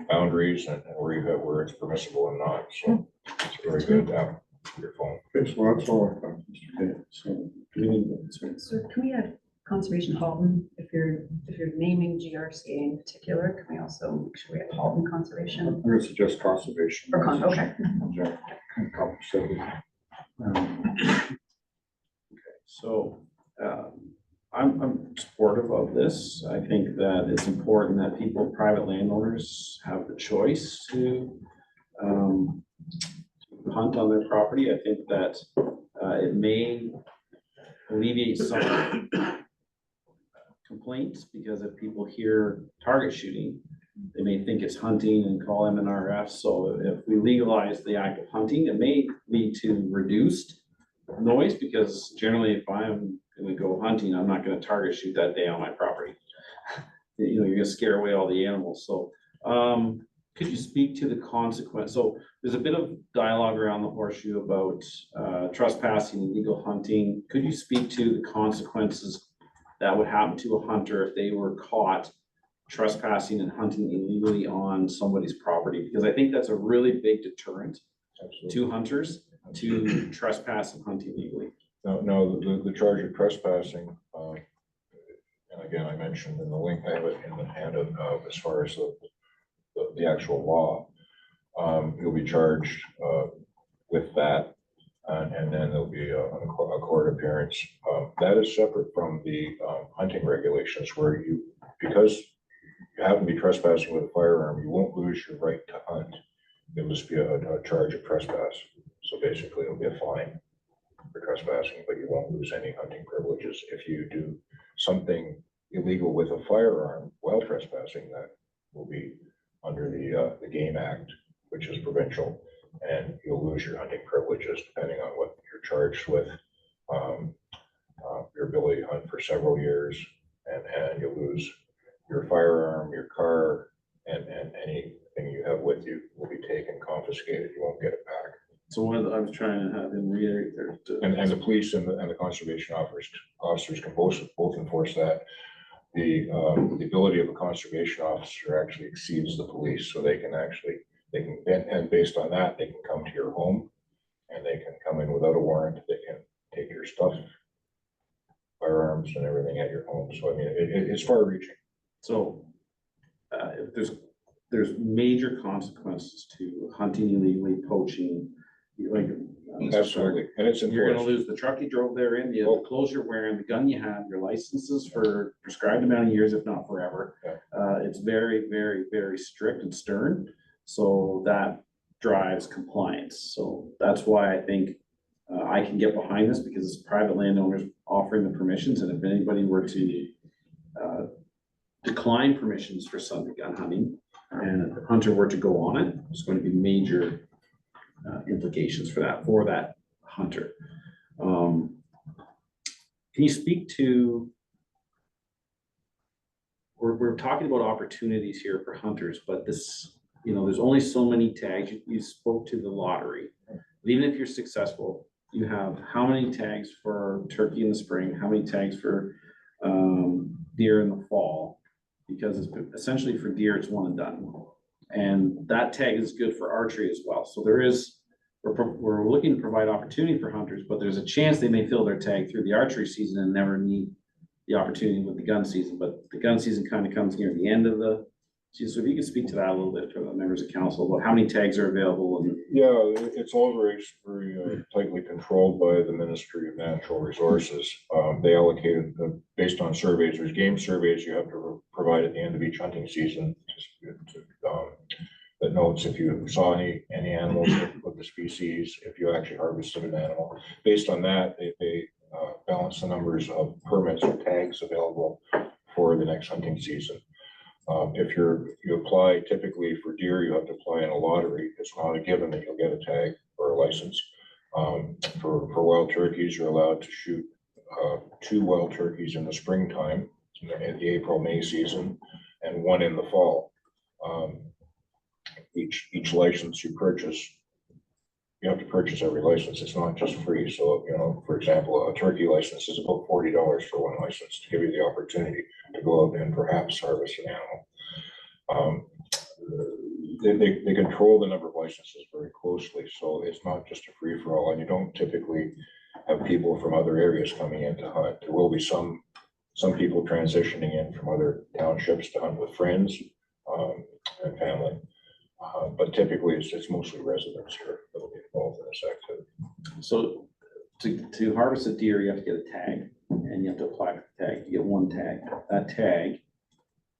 boundaries and where it's permissible and not. So it's a very good app for your phone. Okay, so that's all I thought, Mr. King. So, do we need, sorry. So can we add Conservation Halton, if you're naming GRCA in particular, can we also make sure we have Halton Conservation? I'm gonna suggest conservation. Or okay. Yeah, encompass everything. So, I'm supportive of this. I think that it's important that people, private landowners, have the choice to hunt on their property. I think that it may alleviate some complaints, because if people hear target shooting, they may think it's hunting and call MNRF. So if we legalize the act of hunting, it may lead to reduced noise, because generally if I'm gonna go hunting, I'm not gonna target shoot that day on my property. You know, you're gonna scare away all the animals. So could you speak to the consequence? So there's a bit of dialogue around the horseshoe about trespassing, illegal hunting. Could you speak to the consequences that would happen to a hunter if they were caught trespassing and hunting illegally on somebody's property? Because I think that's a really big deterrent to hunters to trespass and hunt illegally. No, the charge of trespassing, and again, I mentioned in the link, I have it in the hand of as far as the actual law. You'll be charged, with that. And then there'll be a court appearance. That is separate from the, hunting regulations where because you happen to be trespassing with a firearm, you won't lose your right to hunt. It'll just be a charge of trespass. So basically it'll be a fine for trespassing, but you won't lose any hunting privileges. If you do something illegal with a firearm while trespassing, that will be under the Game Act, which is provincial, and you'll lose your hunting privileges depending on what you're charged with. Your ability to hunt for several years, and you'll lose your firearm, your car, and anything you have with you will be taken, confiscated. You won't get it back. So I was trying to have him reiterate there. And the police and the conservation officers can both enforce that. The ability of a conservation officer actually exceeds the police, so they can and based on that, they can come to your home and they can come in without a warrant. They can take your stuff, firearms and everything at your home. So I mean, it's far reaching. So, if there's major consequences to hunting illegally, poaching, like. Absolutely. And it's You're gonna enforced. lose the truck you drove there in, the clothes you're wearing, the gun you have, your licenses for prescribed amount of years, if not forever. Yeah. It's very, very, very strict and stern, so that drives compliance. So that's why I think I can get behind this, because it's private landowners offering the permissions, and if anybody were to decline permissions for Sunday gun hunting, and if the hunter were to go on it, there's going to be major implications for that hunter. Can you speak to, we're talking about opportunities here for hunters, but this, there's only so many tags. You spoke to the lottery. But even if you're successful, you have how many tags for turkey in the spring, how many tags for deer in the fall, because it's essentially for deer, it's one and done. And that tag is good for archery as well. So we're looking to provide opportunity for hunters, but there's a chance they may fill their tag through the archery season and never need the opportunity with the gun season. But the gun season kind of comes near the end of the season. So if you could speak to that a little bit for the members of council about how many tags are available and. Yeah, it's all very tightly controlled by the Ministry of Natural Resources. They allocated, based on surveys, there's game surveys you have to provide at the end of each hunting season. That notes if you saw any animals of the species, if you actually harvested an animal. Based on that, they balance the numbers of permits or tags available for the next hunting season. If you apply typically for deer, you have to apply in a lottery. It's not a given that you'll get a tag or a license. For wild turkeys, you're allowed to shoot 2 wild turkeys in the springtime, in the April-May season, and 1 in the fall. Each license you purchase, you have to purchase every license. It's not just free. So, for example, a turkey license is about $40 for 1 license to give you the opportunity to go out and perhaps harvest an animal. They control the number of licenses very closely. So it's not just a free for all, and you don't typically have people from other areas coming in to hunt. There will be some people transitioning in from other townships to hunt with friends and family. But typically it's mostly residents here that will be involved in this activity. So to harvest a deer, you have to get a tag, and you have to apply for the tag. You get 1 tag. That tag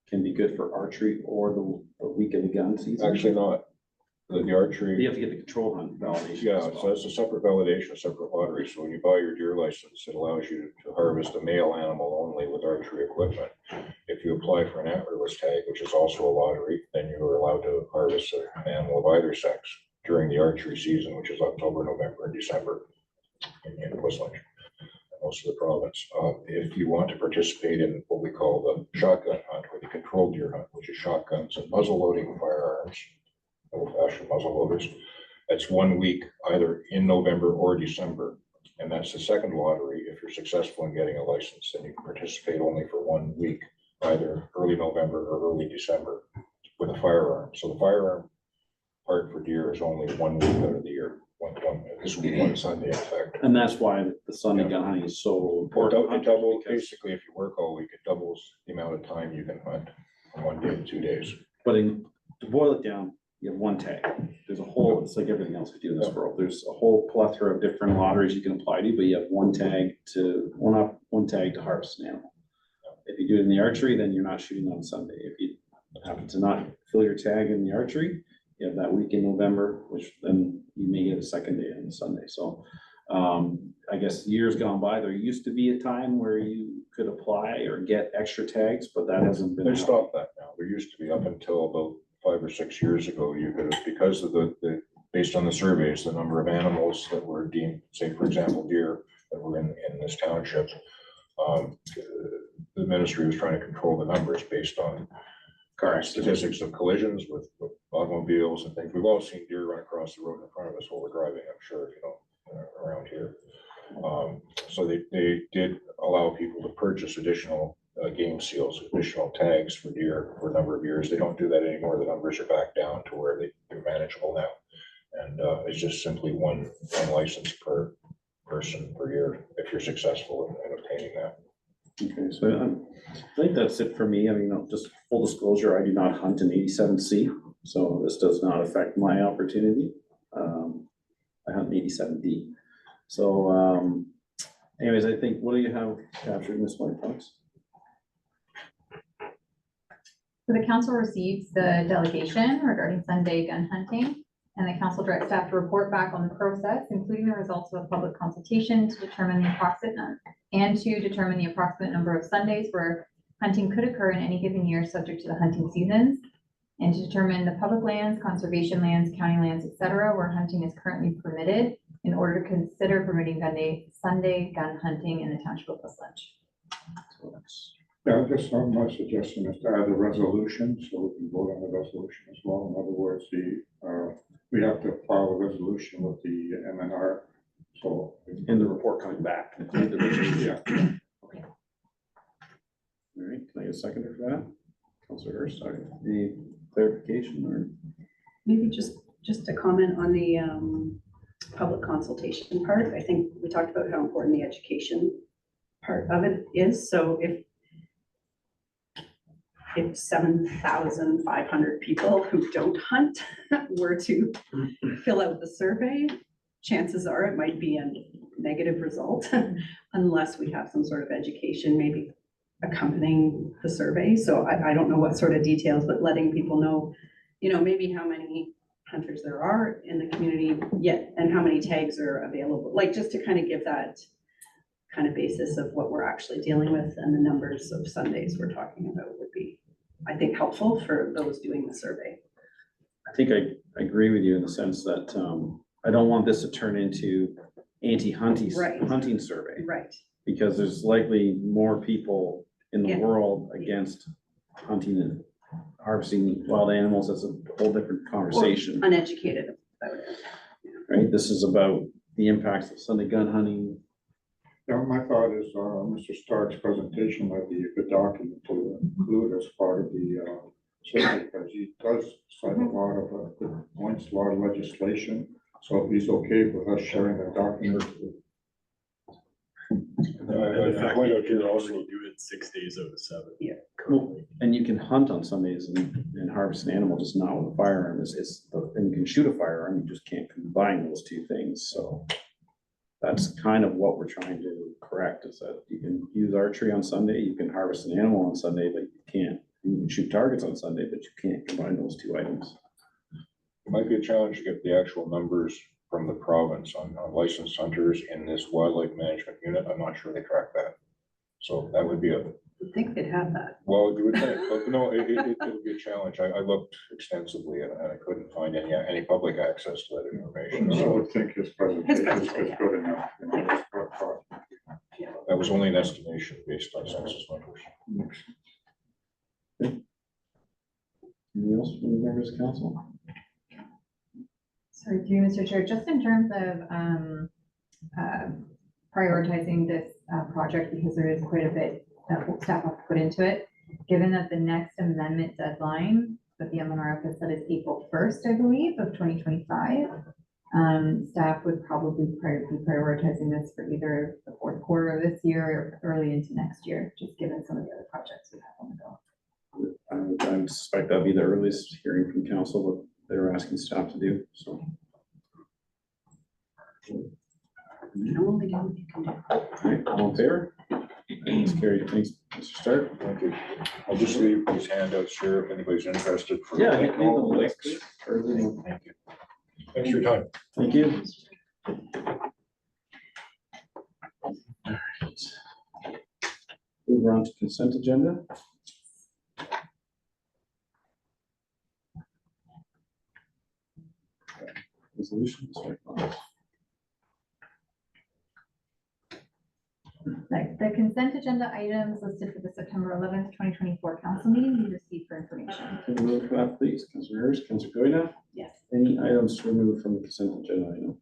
can be good for archery or the week of the gun season. Actually not. The archery. You have to get the control hunt validation. Yeah, as so well. that's a separate validation, a separate lottery. So when you buy your deer license, it allows you to harvest a male animal only with archery equipment. If you apply for an antlerless tag, which is also a lottery, then you are allowed to harvest an animal of either sex during the archery season, which is October, November, and December in Quisling, most of the province. If you want to participate in what we call the shotgun hunt, or the controlled deer hunt, which is shotguns and muzzle loading firearms, old-fashioned muzzle loaders. That's 1 week, either in November or December. And that's the second lottery. If you're successful in getting a license, then you can participate only for 1 week, either early November or early December with a firearm. So the firearm part for deer is only 1 week out of the year. This will be 1 Sunday, in fact. And that's why the Sunday gun hunting is so important. It doubles, basically, if you work all week, it doubles the amount of time you can hunt from 1 day to 2 days. But to boil it down, you have one tag. There's a whole, it's like everything else we do in this world. There's a whole plethora of different lotteries you can apply to, but you have one tag to harvest an animal. If you do it in the archery, then you're not shooting on Sunday. If you happen to not fill your tag in the archery, you have that week in November, which then you may get a second day on Sunday. So I guess years gone by, there used to be a time where you could apply or get extra tags, but that hasn't been. They stopped that now. There used to be up until about 5 or 6 years ago, you could, because of the, based on the surveys, the number of animals that were deemed, say, for example, deer that were in this township. The ministry was trying to control the numbers based on statistics of collisions with automobiles and things. We've all seen deer run across the road in front of us while we're driving, I'm sure, around here. So they did allow people to purchase additional game seals, additional tags for deer for a number of years. They don't do that anymore. The numbers are back down to where they're manageable now. And it's just simply one license per person per year if you're successful in obtaining that. Okay, so I think that's it for me. I mean, just full disclosure, I do not hunt in 87C, so this does not affect my opportunity. I hunt in 87D. So anyways, I think, what do you have captured in this one, folks? So the council receives the delegation regarding Sunday gun hunting, and the council directs staff to report back on the process, including the results of a public consultation to determine the approximate number of Sundays where hunting could occur in any given year, subject to the hunting seasons, and to determine the public lands, conservation lands, county lands, etc., where hunting is currently permitted, in order to consider permitting Sunday gun hunting in the township of Westland. So that's- Yeah, just my suggestion is to add a resolution, so we can vote on the resolution as well. In other words, we have to file a resolution with the MNR, so. In the report coming back, include the resolution. Yeah. All right, can I get a seconder for that? Councilor Hurst, sorry, any clarification or? Maybe just a comment on the public consultation part. I think we talked about how important the education part of it is. So if 7,500 people who don't hunt were to fill out the survey, chances are it might be a negative result unless we have some sort of education maybe accompanying the survey. So I don't know what sort of details, but letting people know, maybe how many hunters there are in the community yet and how many tags are available, like just to kind of give that kind of basis of what we're actually dealing with and the numbers of Sundays we're talking about would be, I think, helpful for those doing the survey. I think I agree with you in the sense that I don't want this to turn into anti-hunting Right. hunting survey, Right. because there's likely more people in the Yeah. world against hunting and harvesting wild animals. That's a whole different conversation, Uneducated about it. right? This is about the impacts of Sunday gun hunting. Yeah, my thought is, Mr. Stark's presentation might be a good document to include as part of the survey, because he does cite a lot of good points, a lot of legislation. So if he's okay with us sharing that document. And the fact that you can already do it 6 days out of 7. Yeah. Currently. And you can hunt on Sundays and harvest an animal, just not with a firearm. And you can shoot a firearm, you just can't combine those two things, so. That's kind of what we're trying to correct, is that you can use archery on Sunday, you can harvest an animal on Sunday, but you can't. You can shoot targets on Sunday, but you can't combine those two items. It might be a challenge to get the actual numbers from the province on licensed hunters in this wildlife management unit. I'm not sure they track that. So that would be I think they'd have that. well, you would think, but no, it would be a challenge. I looked extensively and I couldn't find any public access to that information. I So would think his presentation is yeah. good enough. That's what I thought. that was only an estimation based on census numbers. Anything else from the members of council? Sorry, through you, Mr. Chair, just in terms of prioritizing this project, because there is quite a bit that staff have to put into it, given that the next amendment deadline that the MNRF has set is April 1st, I believe, of 2025. Staff would probably be prioritizing this for either the fourth quarter of this year or early into next year, just given some of the other projects we have on the go. I would suspect that'd be the earliest hearing from council, they were asking staff to do, so. You know, only do what you can do. All right, all in favor? Thanks, Carrie. Thanks, Mr. Stark. Thank you. I'll just leave these handouts here if anybody's interested. for- Yeah, leave them links, please. Or leave them- Thank you. Thanks for your time. Thank you. Move on to consent agenda. Resolutions. The consent agenda items listed for the September 11th, 2024 council meeting you received for information. Can we move for that, please? Councilor Hurst, Councilor Goyna, Yes. any items to remove from the consent agenda item?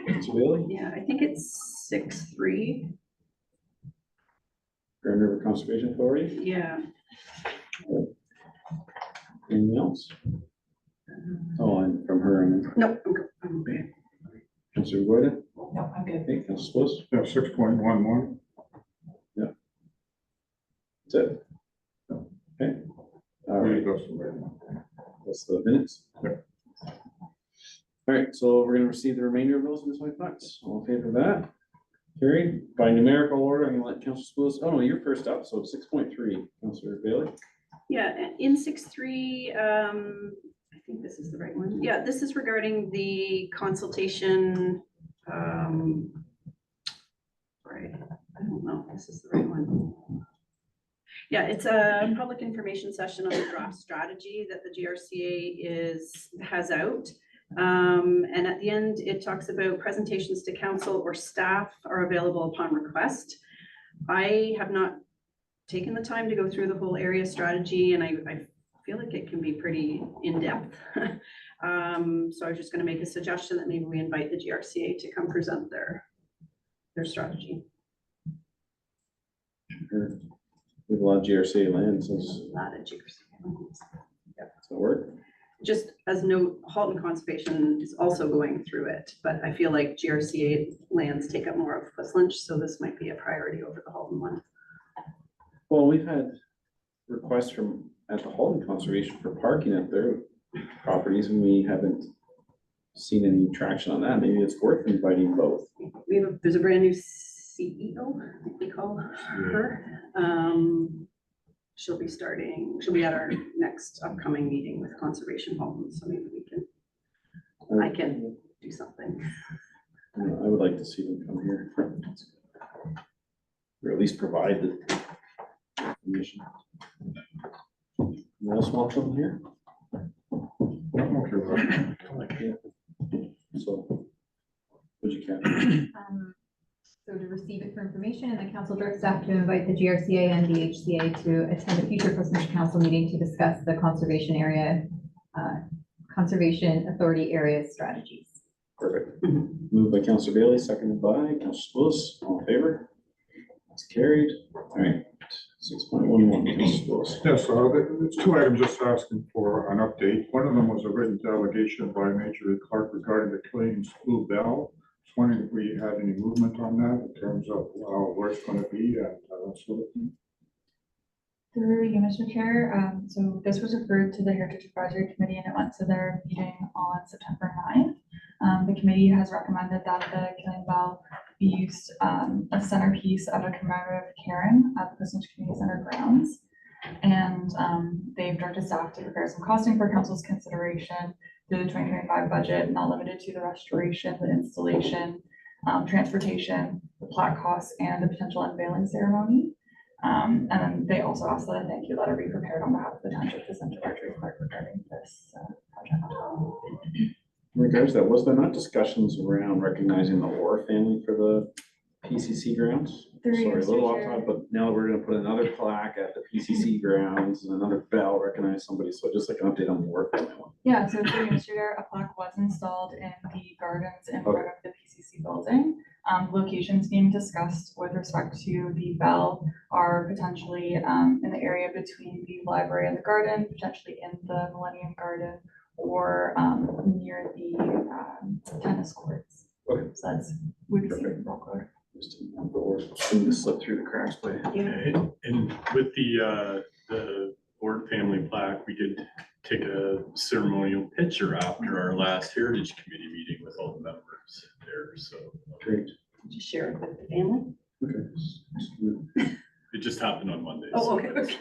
Councilor Bailey, Yeah, I think it's 6-3. Grand River Conservation Authority, Yeah. anything else? Oh, and from her, and No, I'm okay. Councilor Goyna, No, I'm good. okay, Councilor Spillis, Yeah, 6.11. that's it. Okay. All right, that's the minutes. Yeah. All right, so we're gonna receive the remainder of those, Ms. White. All in favor of that? Carried by numerical order. I'm gonna let Councilor Spillis, oh no, you're first up, so 6.3, Councilor Bailey. Yeah, in 6-3, I think this is the right one. Yeah, this is regarding the consultation. Right, I don't know if this is the right one. Yeah, it's a public information session on the draft strategy that the GRCA has out. And at the end, it talks about presentations to council or staff are available upon request. I have not taken the time to go through the whole area strategy, and I feel like it can be pretty in-depth. So I was just gonna make a suggestion that maybe we invite the GRCA to come present their strategy. Sure. We have a lot of GRCA land, so does A lot of GRCA. that work? Just as note, Halton Conservation is also going through it, but I feel like GRCA lands take up more of West, so this might be a priority over the Halton one. Well, we've had requests from, at the Halton Conservation for parking at their properties, and we haven't seen any traction on that. Maybe it's worth inviting both. There's a brand new CEO, I think we call her. She'll be at our next upcoming meeting with Conservation Halton, so maybe I can do something. I would like to see them come here. Or at least provide the information. Anyone else want them here? I'm okay with that. So, would you count? So to receive it for information, and the council directs staff to invite the GRCA and the HCA to attend a future post council meeting to discuss the conservation authority area strategies. Perfect. Moved by Councilor Bailey, seconded by Councilor Spillis. All in favor? That's carried. All right, 6.11, Councilor Spillis. Yes, there's two items just asking for an update. One of them was a written delegation by Major Lee Clark regarding the Canadian School Bell. Just wondering if we had any movement on that in terms of where it's going to be and that sort of thing. Through you, Mr. Chair, so this was referred to the Heritage Advisory Committee and it went to their meeting on September 9th. The committee has recommended that the Killing Bell be used as centerpiece of a commemorative cairn at the Christmas Community Center grounds. And they've directed staff to prepare some costing for council's consideration through the 2025 budget, not limited to the restoration, the installation, transportation, the plaque costs, and the potential unveiling ceremony. And then they also asked that a thank you letter be prepared on behalf of the township to send to Marjorie Clark regarding this project. In regards to that, was there not discussions around recognizing the Orr family for the PCC grounds? Through you, Sorry, a little Mr. off Chair. topic, but now we're gonna put another plaque at the PCC grounds and another bell recognize somebody, so just like an update on the Orr family one. Yeah, so through you, Mr. Chair, a plaque was installed in the gardens in front of the PCC building. Locations being discussed with respect to the bell are potentially in the area between the library and the garden, potentially in the Millennium Garden, or near the tennis courts. Okay. So that's, would be seen real quick. Just the Orr's seem to slip through the cracks, but Yeah. And with the Ford family plaque, we did take a ceremonial picture after our last Heritage Committee meeting with all the members there, so. Great. Did you share it with the family? Okay. It just happened on Monday. Oh, so okay.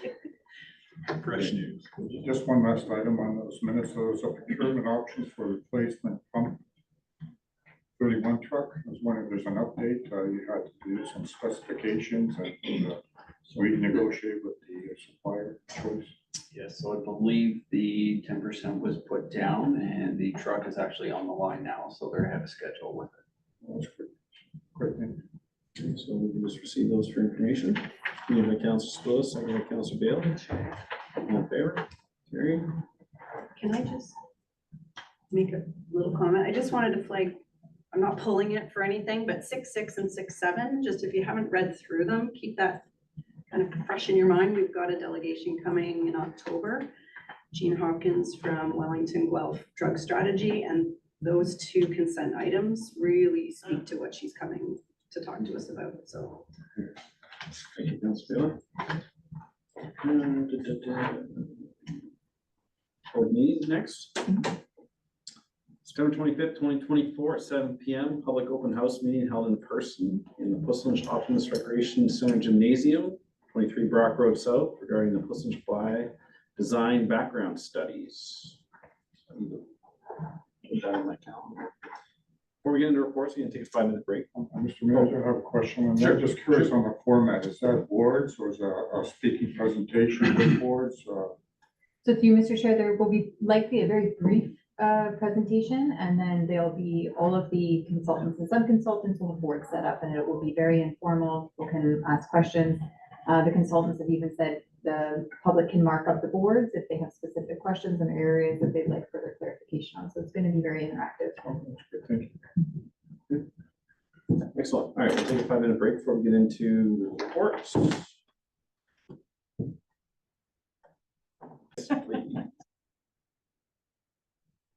Fresh news. Just one last item on those minutes, there was a procurement options for replacement pump 31 truck. I was wondering if there's an update, you had to do some specifications and we negotiate with the supplier choice. Yes, so I believe the 10% was put down and the truck is actually on the line now, so they're ahead of schedule with it. That's great. Great thing. Okay, so we can just receive those for information. Moved by Councilor Spillis, second by Councilor Bailey. All in favor? Carried. Can I just make a little comment? I just wanted to flag, I'm not pulling it for anything, but 6.6 and 6.7, just if you haven't read through them, keep that kind of fresh in your mind. We've got a delegation coming in October. Jean Hawkins from Wellington Guelph Drug Strategy, and those two consent items really speak to what she's coming to talk to us about, so. Thank you, Councilor Bailey. Board meeting next. September 25th, 2024, at 7 p.m. Public open house meeting held in person in the Puslinch Optimus Recreation Center Gymnasium, 23 Brock Road South, regarding the Puslinch Fly design background studies. Put that on my calendar. Before we get into reports, we're gonna take a 5-minute break. Mr. Manager, I have a question on Sure. that. Just curious on the format. Is that boards or is that a speaking presentation with boards? So through Mr. Chair, there will be likely a very brief presentation, and then there'll be all of the consultants and some consultants will have boards set up, and it will be very informal. People can ask questions. The consultants have even said the public can mark up the boards if they have specific questions and areas that they'd like further clarification on. So it's going to be very interactive. Oh, that's good. Thank you. Excellent. All right, we'll take a 5-minute break before we get into the reports. All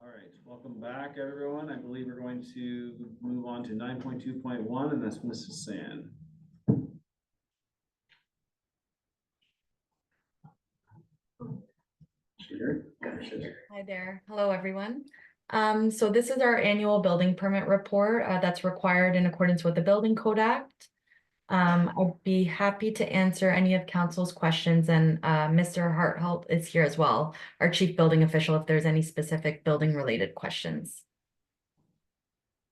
right, welcome back, everyone. I believe we're going to move on to 9.2.1, and that's Mrs. Sand. Hi there. Hello, everyone. So this is our annual building permit report that's required in accordance with the Building Code Act. I'd be happy to answer any of council's questions, and Mr. Hartholt is here as well, our chief building official, if there's any specific building related questions.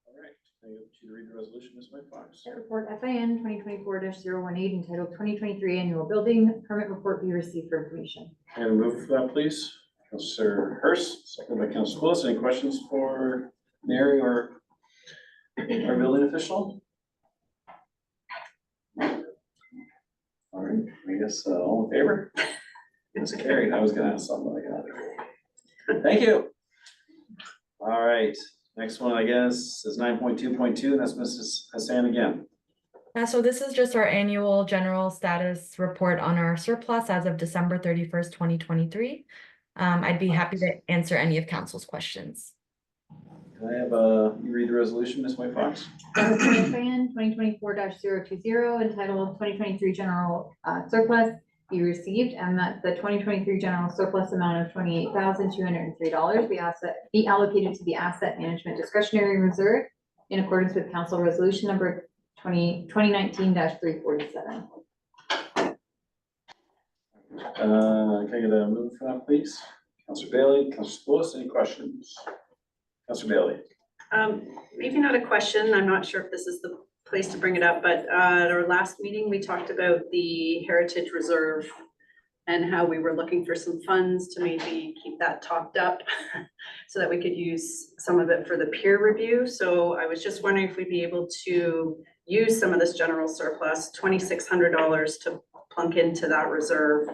All right, I go to read the resolution, Ms. White Fox. That report FIN 2024-018 entitled 2023 Annual Building Permit Report be received for information. And a move for that, please. Councilor Hurst, second by Councilor Willis. Any questions for Mary or our building official? All right, I guess all in favor? It's carried. I was gonna ask something like that. Thank you. All right, next one, I guess, is 9.2.2, and that's Mrs. Hassan again. So this is just our annual general status report on our surplus as of December 31st, 2023. I'd be happy to answer any of council's questions. Can I have you read the resolution, Ms. White Fox? FIN 2024-020 entitled 2023 General Surplus be received, and that the 2023 general surplus amount of $28,203 be allocated to the Asset Management Discretionary Reserve in accordance with Council Resolution number 2019-347. Can I get a move for that, please? Councilor Bailey, Councilor Willis, any questions? Councilor Bailey. Maybe not a question. I'm not sure if this is the place to bring it up, but at our last meeting, we talked about the Heritage Reserve and how we were looking for some funds to maybe keep that topped up so that we could use some of it for the peer review. So I was just wondering if we'd be able to use some of this general surplus, $2,600 to plunk into that reserve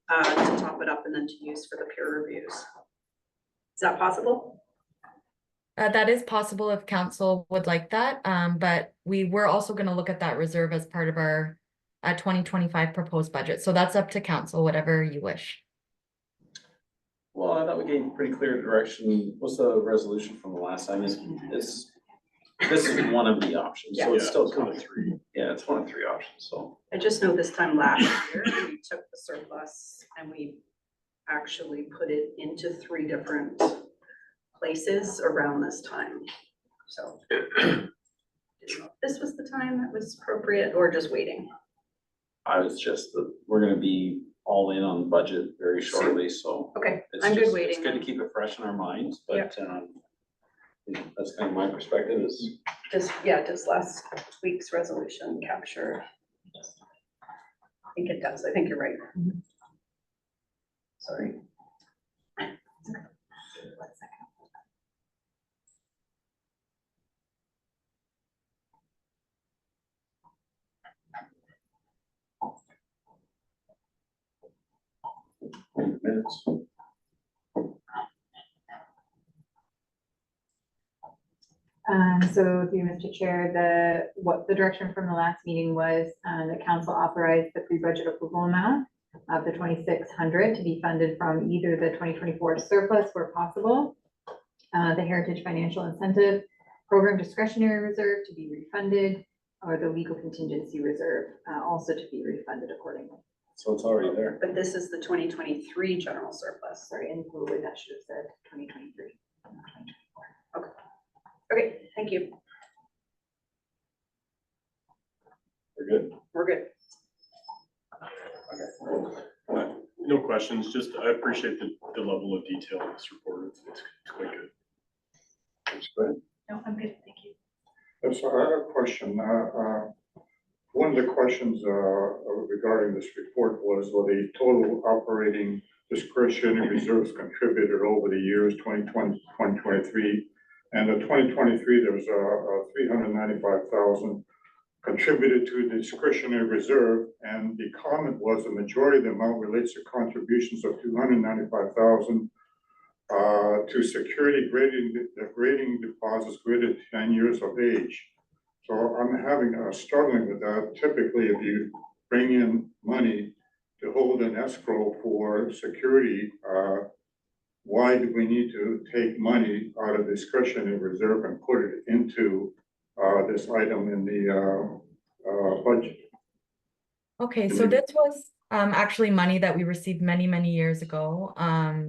to top it up and then to use for the peer reviews. Is that possible? That is possible if council would like that, but we were also going to look at that reserve as part of our 2025 proposed budget. So that's up to council, whatever you wish. Well, I thought we gave pretty clear direction. What's the resolution from the last time? This is one of the options, so it's still one of three. Yeah, it's one of three options, so. I just know this time last year, we took the surplus and we actually put it into 3 different places around this time. So didn't know if this was the time that was appropriate or just waiting. I was just, we're gonna be all in on budget very shortly, so. Okay, it's I'm good just- waiting. It's good to keep it fresh in our minds, but, that's kind of my perspective is, Does last week's resolution capture? I think it does. I think you're right. Sorry. minutes. So through Mr. Chair, what the direction from the last meeting was, the council authorized the pre-budget approval amount of the 2,600 to be funded from either the 2024 surplus where possible, the Heritage Financial Incentive Program Discretionary Reserve to be refunded, or the legal contingency reserve, also to be refunded accordingly. So it's already there. But this is the 2023 general surplus. Sorry, and probably that should have said 2023. not 2024. Okay, thank you. We're good. We're good. No questions, just I appreciate the level of detail in this report. It's quite good. That's good. No, I'm good, thank you. Yes, I have a question. One of the questions regarding this report was the total operating discretionary reserves contributed over the years 2020, 2023. And in 2023, there was a 395,000 contributed to the discretionary reserve. And the comment was the majority of the amount relates to contributions of 295,000 to security grading deposits greater than 10 years of age. So I'm struggling with that. Typically, if you bring in money to hold an escrow for security, why do we need to take money out of discretionary reserve and put it into this item in the budget? Okay, so this was actually money that we received many, many years ago.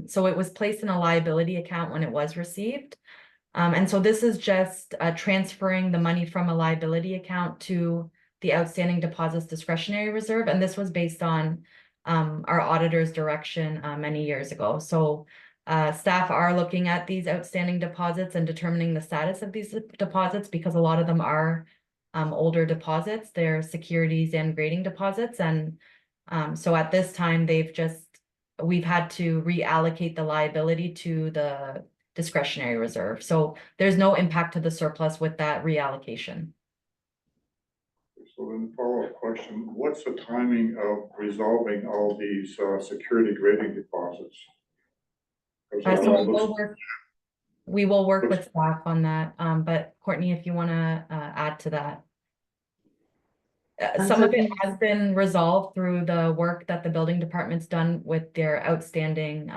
So it was placed in a liability account when it was received. And so this is just transferring the money from a liability account to the outstanding deposits discretionary reserve. And this was based on our auditor's direction many years ago. So staff are looking at these outstanding deposits and determining the status of these deposits because a lot of them are older deposits. They're securities and grading deposits. And so at this time, we've had to reallocate the liability to the discretionary reserve. So there's no impact to the surplus with that reallocation. So then the follow-up question, what's the timing of resolving all these security grading deposits? So we will work with staff on that. But Courtney, if you want to add to that. Some of it has been resolved through the work that the building department's done with their outstanding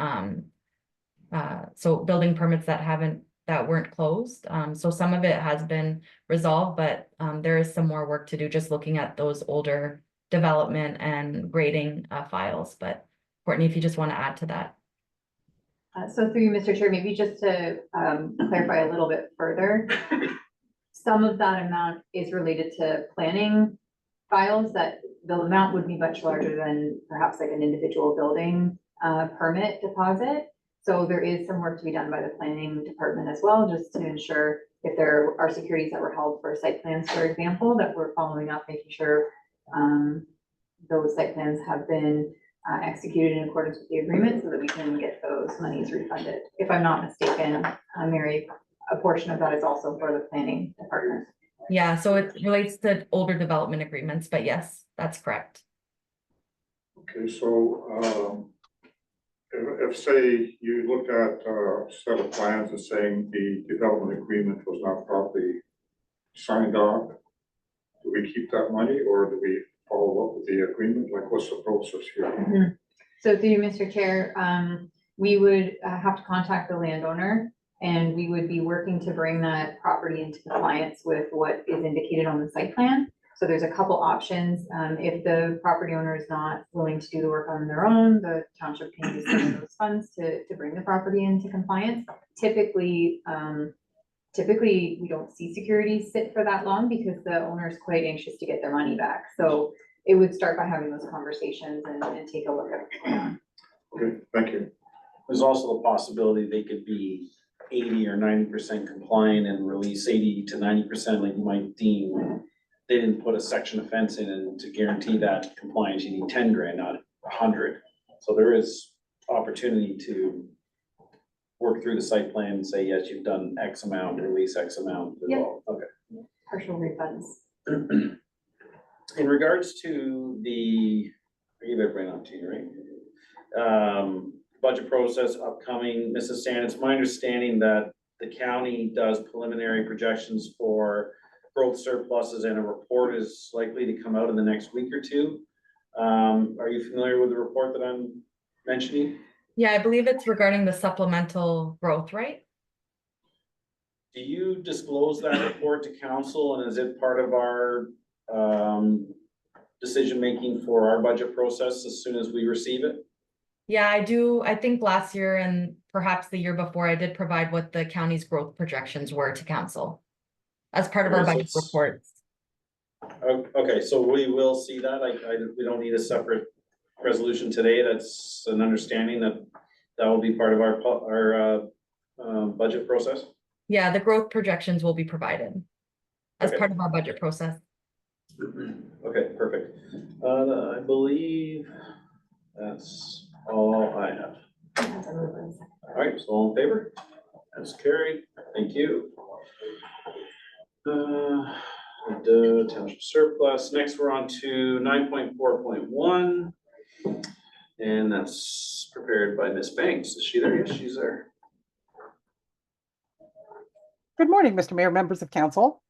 so building permits that weren't closed. So some of it has been resolved, but there is some more work to do just looking at those older development and grading files. But Courtney, if you just want to add to that. So through you, Mr. Chair, maybe just to clarify a little bit further, some of that amount is related to planning files that the amount would be much larger than perhaps like an individual building permit deposit. So there is some work to be done by the planning department as well, just to ensure if there are securities that were held for site plans, for example, that we're following up, making sure those site plans have been executed in accordance with the agreement so that we can get those monies refunded. If I'm not mistaken, Mary, a portion of that is also for the planning department. Yeah, so it relates to older development agreements, but yes, that's correct. Okay, so if say you looked at a set of plans and saying the development agreement was not properly signed off, do we keep that money or do we follow up with the agreement? Like what's the process here? So through you, Mr. Chair, we would have to contact the landowner and we would be working to bring that property into compliance with what is indicated on the site plan. So there's a couple options. If the property owner is not willing to do the work on their own, the township can use some of those funds to bring the property into compliance. Typically, we don't see security sit for that long because the owner is quite anxious to get their money back. So it would start by having those conversations and take a look at what's going on. Okay, thank you. There's also the possibility they could be 80 or 90% compliant and release 80 to 90%, like you might deem. They didn't put a section of fence in, and to guarantee that compliance, you need 10 grand, not 100. So there is opportunity to work through the site plan and say, yes, you've done X amount, release X amount as Yep. well. Okay. Partial refunds. In regards to the, I gave everybody an opportunity, right? Budget process upcoming, Mrs. Stan, it's my understanding that the county does preliminary projections for growth surpluses, and a report is likely to come out in the next week or two. Are you familiar with the report that I'm mentioning? Yeah, I believe it's regarding the supplemental growth, right? Do you disclose that report to council, and is it part of our decision-making for our budget process as soon as we receive it? Yeah, I do. I think last year and perhaps the year before, I did provide what the county's growth projections were to council as part of our Alright, so budget reports. Okay, so we will see that. We don't need a separate resolution today. That's an understanding that will be part of our budget process. Yeah, the growth projections will be provided as Okay. part of our budget process. Okay, perfect. I believe that's all I have. All right, so all in favor? That's carried. Thank you. The township surplus. Next, we're on to 9.4.1. And that's prepared by Ms. Banks. Is she there? Yes, she's there. Good morning, Mr. Mayor, members of council.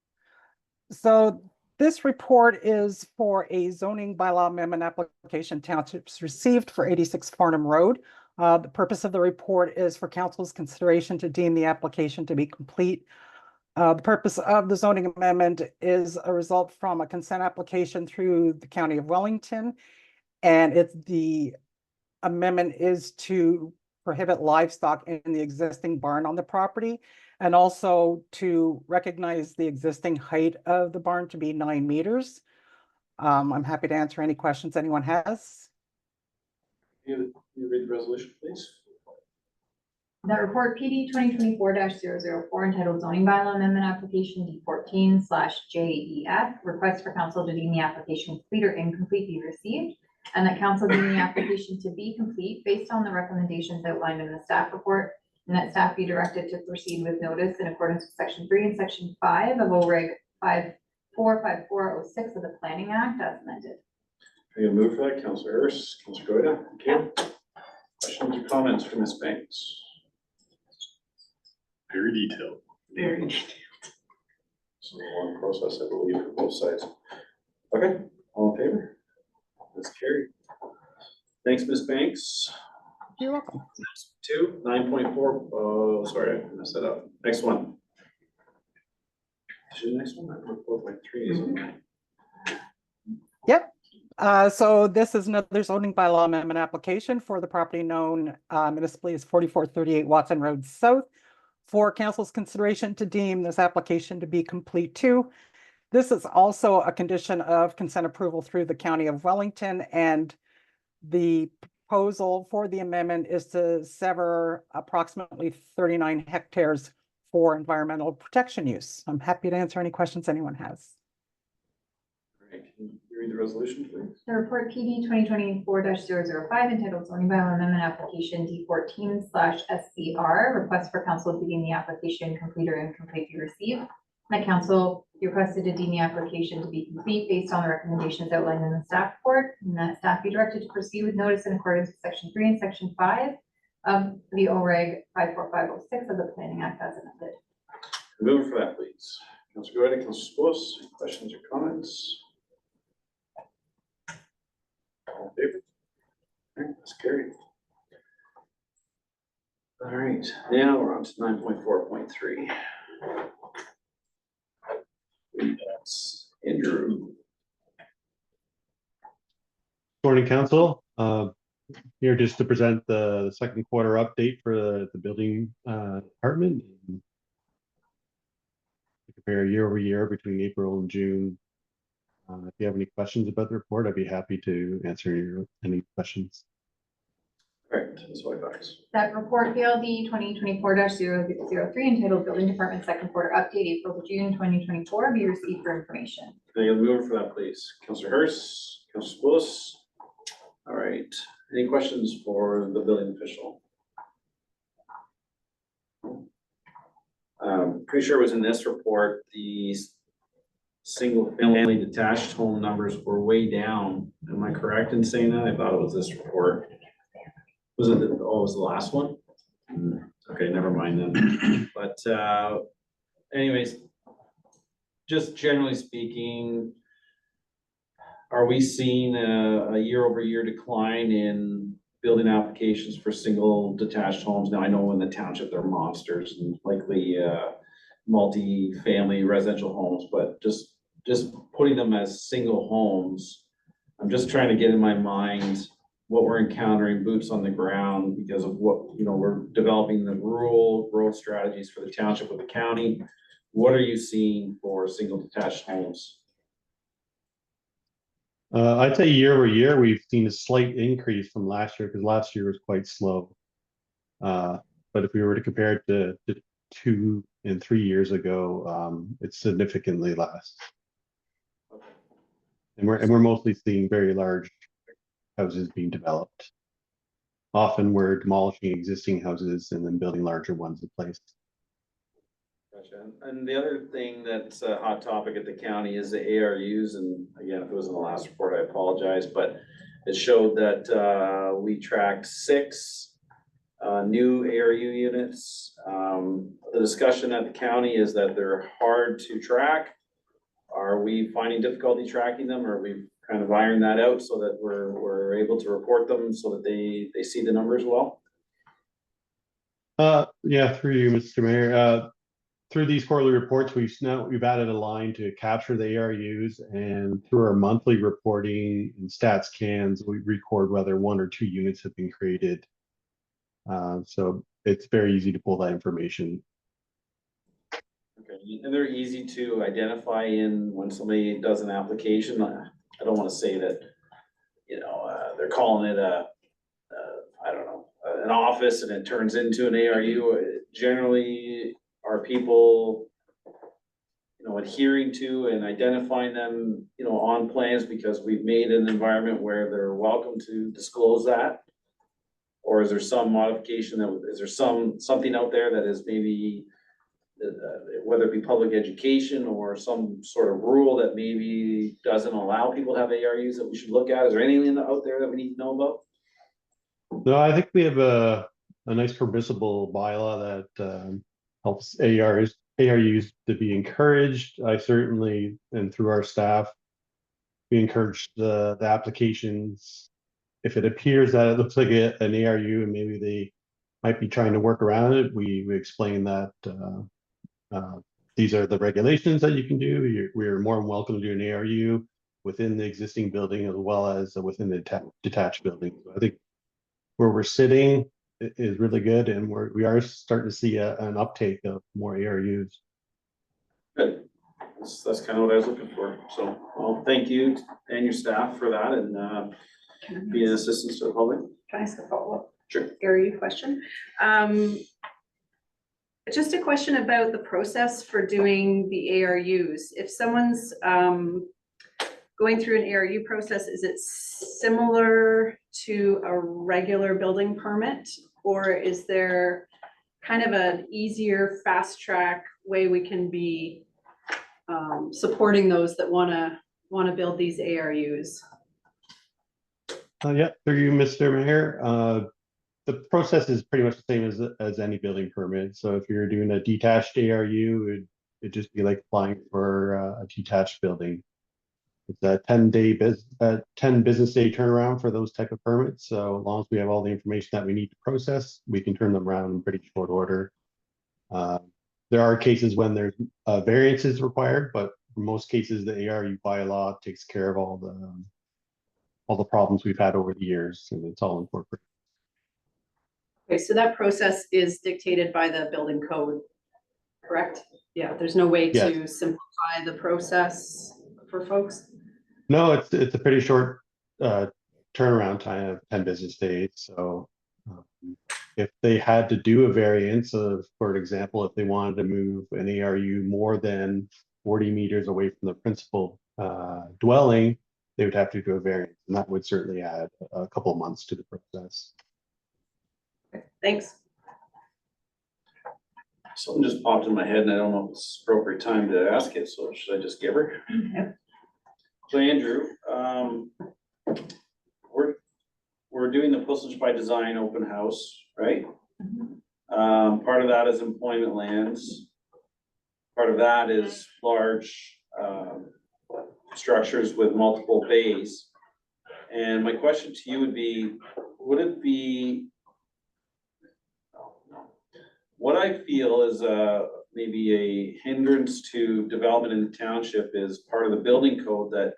So this report is for a zoning bylaw amendment application townships received for 86 Farnham Road. The purpose of the report is for council's consideration to deem the application to be complete. The purpose of the zoning amendment is a result from a consent application through the County of Wellington. And the amendment is to prohibit livestock in the existing barn on the property, and also to recognize the existing height of the barn to be 9 meters. I'm happy to answer any questions anyone has. You read the resolution, please. That report PD 2024-004 entitled zoning bylaw amendment application D14/JEF, request for council to deem the application complete or incomplete be received, and that council deem the application to be complete based on the recommendations outlined in the staff report, and that staff be directed to proceed with notice in accordance with section 3 and section 5 of OREG 545406 of the Planning Act as amended. Are you move for that, Councilor Hurst, Councilor Goida? Thank you. Questions or comments from Ms. Banks? Very detailed. Very interesting. It's a long process, I believe, for both sides. Okay, all in favor? That's carried. Thanks, Ms. Banks. You're welcome. 9.4, oh, sorry, I messed that up. Next one. Is the next one? 9.4.3 is on. Yep. So this is another zoning bylaw amendment application for the property known municipally as 4438 Watson Road South for council's consideration to deem this application to be complete too. This is also a condition of consent approval through the County of Wellington, and the proposal for the amendment is to sever approximately 39 hectares for environmental protection use. I'm happy to answer any questions anyone has. All right, can you read the resolution, please? The report PD 2024-005 entitled zoning bylaw amendment application D14/SCR, request for council to deem the application complete or incomplete be received. The council requested to deem the application to be complete based on the recommendations outlined in the staff report, and that staff be directed to proceed with notice in accordance with section 3 and section 5 of the OREG 54506 of the Planning Act as amended. Move for that, please. Councilor Goida, Councilor Spos, any questions or comments? All in favor? All right, that's carried. All right, now we're on to 9.4.3. That's Andrew. Morning, Council. Here just to present the second quarter update for the building department. Compare year over year between April and June. If you have any questions about the report, I'd be happy to answer any questions. Right, that's what I thought. That report PLD 2024-003 entitled Building Department Second Quarter Update, April to June 2024, be received for information. Can I get a mover for that, please? Counselor Hurst, Counselor Spillis. All right, any questions for the building official? Pretty sure it was in this report, these single family detached home numbers were way down. Am I correct in saying that? I thought it was this report. Was it, it was the last one? Okay, never mind then. But anyways, just generally speaking, are we seeing a year over year decline in building applications for single detached homes? Now, I know in the township they're monsters and likely multi-family residential homes, but just putting them as single homes, I'm just trying to get in my mind what we're encountering, boots on the ground, because of what, you know, we're developing the rural growth strategies for the township with the county. What are you seeing for single detached homes? I'd say year over year, we've seen a slight increase from last year because last year was quite slow. But if we were to compare it to 2 and 3 years ago, it's significantly less. And we're mostly seeing very large houses being developed. Often we're demolishing existing houses and then building larger ones in place. Gotcha. And the other thing that's a hot topic at the county is the ARUs. And again, if it was in the last report, I apologize, but it showed that we tracked 6 new ARU units. The discussion at the county is that they're hard to track. Are we finding difficulty tracking them, or are we kind of iron that out so that we're able to report them so that they see the numbers well? Yeah, through you, Mr. Mayor. Through these quarterly reports, we've added a line to capture the ARUs, and through our monthly reporting and stats cans, we record whether 1 or 2 units have been created. So it's very easy to pull that information. Okay, and they're easy to identify in when somebody does an application. I don't want to say that, you know, they're calling it I don't know, an office and it turns into an ARU. Generally, are people, you know, adhering to and identifying them, you know, on plans because we've made an environment where they're welcome to disclose that? Or is there some modification is there something out there that is maybe whether it be public education or some sort of rule that maybe doesn't allow people to have ARUs that we should look at? Is there anything out there that we need to know about? No, I think we have a nice permissible bylaw that helps ARUs to be encouraged. I certainly, and through our staff, we encourage the applications. If it appears that it looks like an ARU and maybe they might be trying to work around it, we explain that these are the regulations that you can do. We're more than welcome to do an ARU within the existing building as well as within the detached building. So I think where we're sitting is really good, and we are starting to see an uptake of more ARUs. Good. That's kind of what I was looking for. So, well, thank you and your staff for that, and being an assistance to the public. Can I ask a follow-up? Sure. ARU question? Just a question about the process for doing the ARUs. If someone's going through an ARU process, is it similar to a regular building permit? Or is there kind of an easier, fast track way we can be supporting those that wanna build these ARUs? Yeah, through you, Mr. Mayor. The process is pretty much the same as any building permit. So if you're doing a detached ARU, it'd just be like applying for a detached building. It's a 10 business day turnaround for those type of permits. So as long as we have all the information that we need to process, we can turn them around in pretty short order. There are cases when there's variances required, but for most cases, the ARU bylaw takes care of all all the problems we've had over the years, and it's all incorporated. Okay, so that process is dictated by the building code, correct? Yeah, there's no way Yes. to simplify the process for folks? No, it's a pretty short turnaround time of 10 business days. So if they had to do a variance of, for example, if they wanted to move an ARU more than 40 meters away from the principal dwelling, they would have to do a variance, and that would certainly add a couple of months to the process. Thanks. Something just popped in my head and I don't know if it's appropriate time to ask it, so should I just give her? So Andrew, we're doing the Puslin by Design open house, right? Part of that is employment lands. Part of that is large structures with multiple bays. And my question to you would be, would it be, what I feel is maybe a hindrance to development in the township is part of the building code that,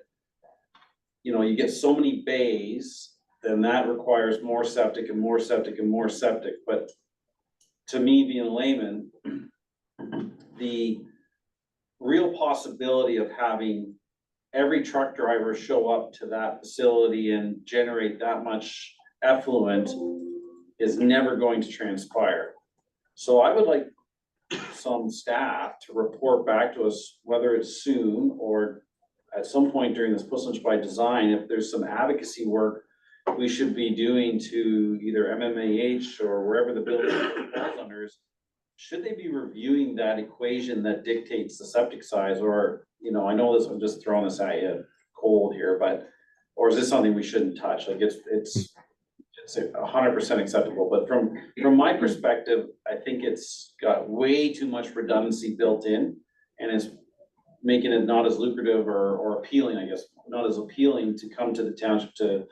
you know, you get so many bays, then that requires more septic and more septic and more septic. But to me, being a layman, the real possibility of having every truck driver show up to that facility and generate that much effluent is never going to transpire. So I would like some staff to report back to us, whether it's soon or at some point during this Puslin by Design, if there's some advocacy work we should be doing to either MMAH or wherever the building falls under. Should they be reviewing that equation that dictates the septic size? Or, you know, I know this, I'm just throwing this at you cold here, but, or is this something we shouldn't touch? Like it's 100% acceptable, but from my perspective, I think it's got way too much redundancy built in, and it's making it not as lucrative or appealing, I guess, not as appealing to come to the township to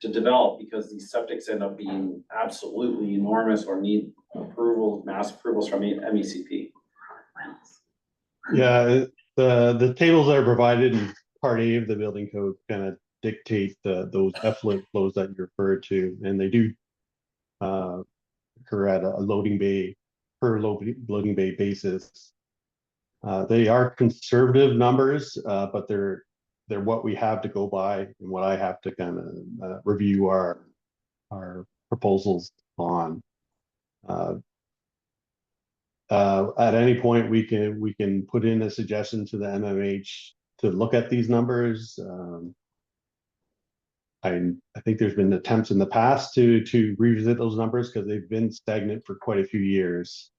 develop, because these septics end up being absolutely enormous or need approvals, mass approvals from MECP. Yeah, the tables that are provided in Part A of the building code kind of dictate those effluent flows that you referred to, and they do occur at a loading bay per loading bay basis. They are conservative numbers, but they're what we have to go by and what I have to kind of review our proposals on. At any point, we can put in a suggestion to the MMH to look at these numbers. I think there's been attempts in the past to revisit those numbers because they've been stagnant for quite a few years.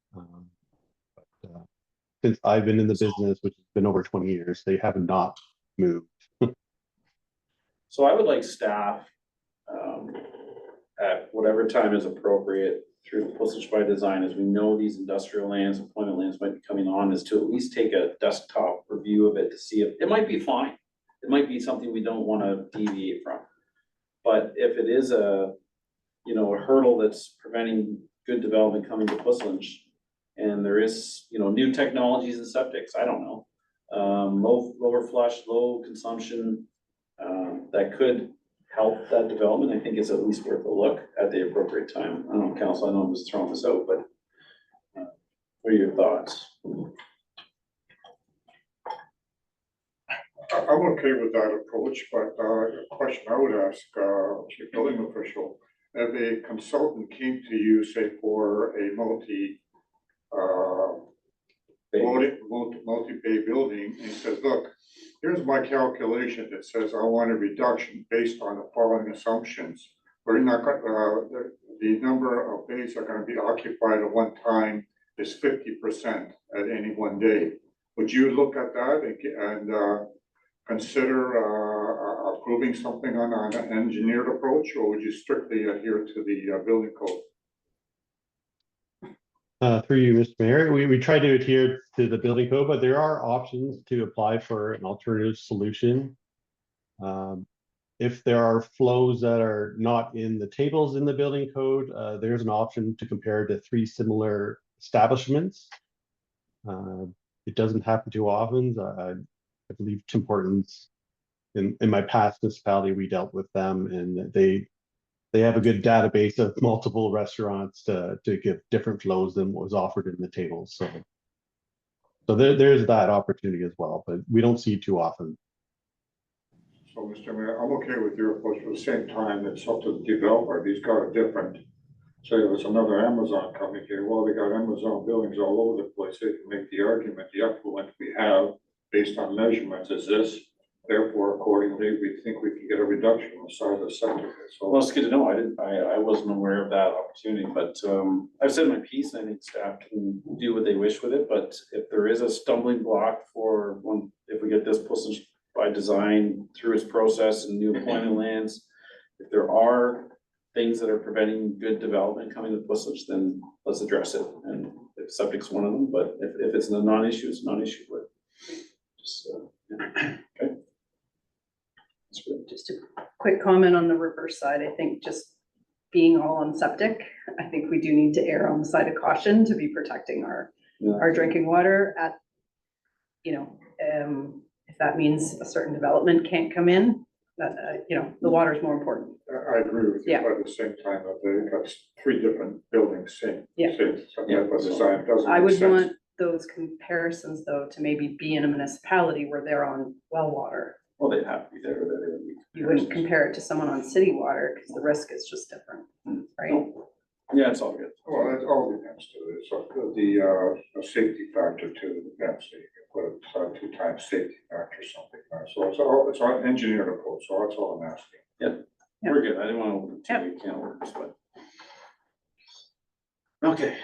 Since I've been in the business, which has been over 20 years, they have not moved. So I would like staff at whatever time is appropriate through the Puslin by Design, as we know these industrial lands, employment lands might be coming on, is to at least take a desktop review of it to see if it might be fine. It might be something we don't want to deviate from. But if it is a hurdle that's preventing good development coming to Puslin, and there is, new technologies and septics, I don't know, lower flush, low consumption, that could help that development, I think it's at least worth a look at the appropriate time. I don't know, council, I know I'm just throwing this out, but what are your thoughts? I'm okay with that approach, but a question I would ask the building official, if a consultant came to you, say, for a multi-bay building, and says, look, here's my calculation that says I want a reduction based on the following assumptions. We're not the number of bays are going to be occupied at one time is 50% at any one day. Would you look at that and consider approving something on an engineered approach, or would you strictly adhere to the building code? Through you, Mr. Mayor, we try to adhere to the building code, but there are options to apply for an alternative solution. If there are flows that are not in the tables in the building code, there's an option to compare to 3 similar establishments. It doesn't happen too often. I believe Tim Hortons in my past municipality, we dealt with them, and they have a good database of multiple restaurants to give different flows than what was offered in the tables. So there's that opportunity as well, but we don't see it too often. So, Mr. Mayor, I'm okay with your approach, but at the same time, it's up to the developer. He's got a different, say, if it's another Amazon coming here, well, they got Amazon buildings all over the place. They can make the argument, the effluent we have based on measurements is this. Therefore, accordingly, we think we can get a reduction in the size of the septic. So, Well, it's good to know. I wasn't aware of that opportunity, but, I've said my piece. I think staff can do what they wish with it, but if there is a stumbling block for one, if we get this pushed by design through its process and new employment lands, if there are things that are preventing good development coming to Puslich, then let's address it. And if septic's one of them, but if it's a non-issue, it's a non-issue, but just, yeah. Okay. That's good. Just a quick comment on the reverse side. I think just being all on septic, I think we do need to err on the side of caution to be protecting our drinking water at, if that means a certain development can't come in, that, the water is more important. I agree with you, Yeah. but at the same time, that they got 3 different buildings, same. Yeah. But design doesn't I make would sense. want those comparisons though, to maybe be in a municipality where they're on well water. Well, they'd have to be there, or they would be. You wouldn't compare it to someone on city water because the risk is just different, right? Yeah, it's all good. Well, it all depends too. It's the safety factor too, depends. So you can put a 2 times safety factor or something. So it's all engineered approach, so that's all I'm asking. Yeah. We're good. I didn't want to open too many can of worms, but. Okay.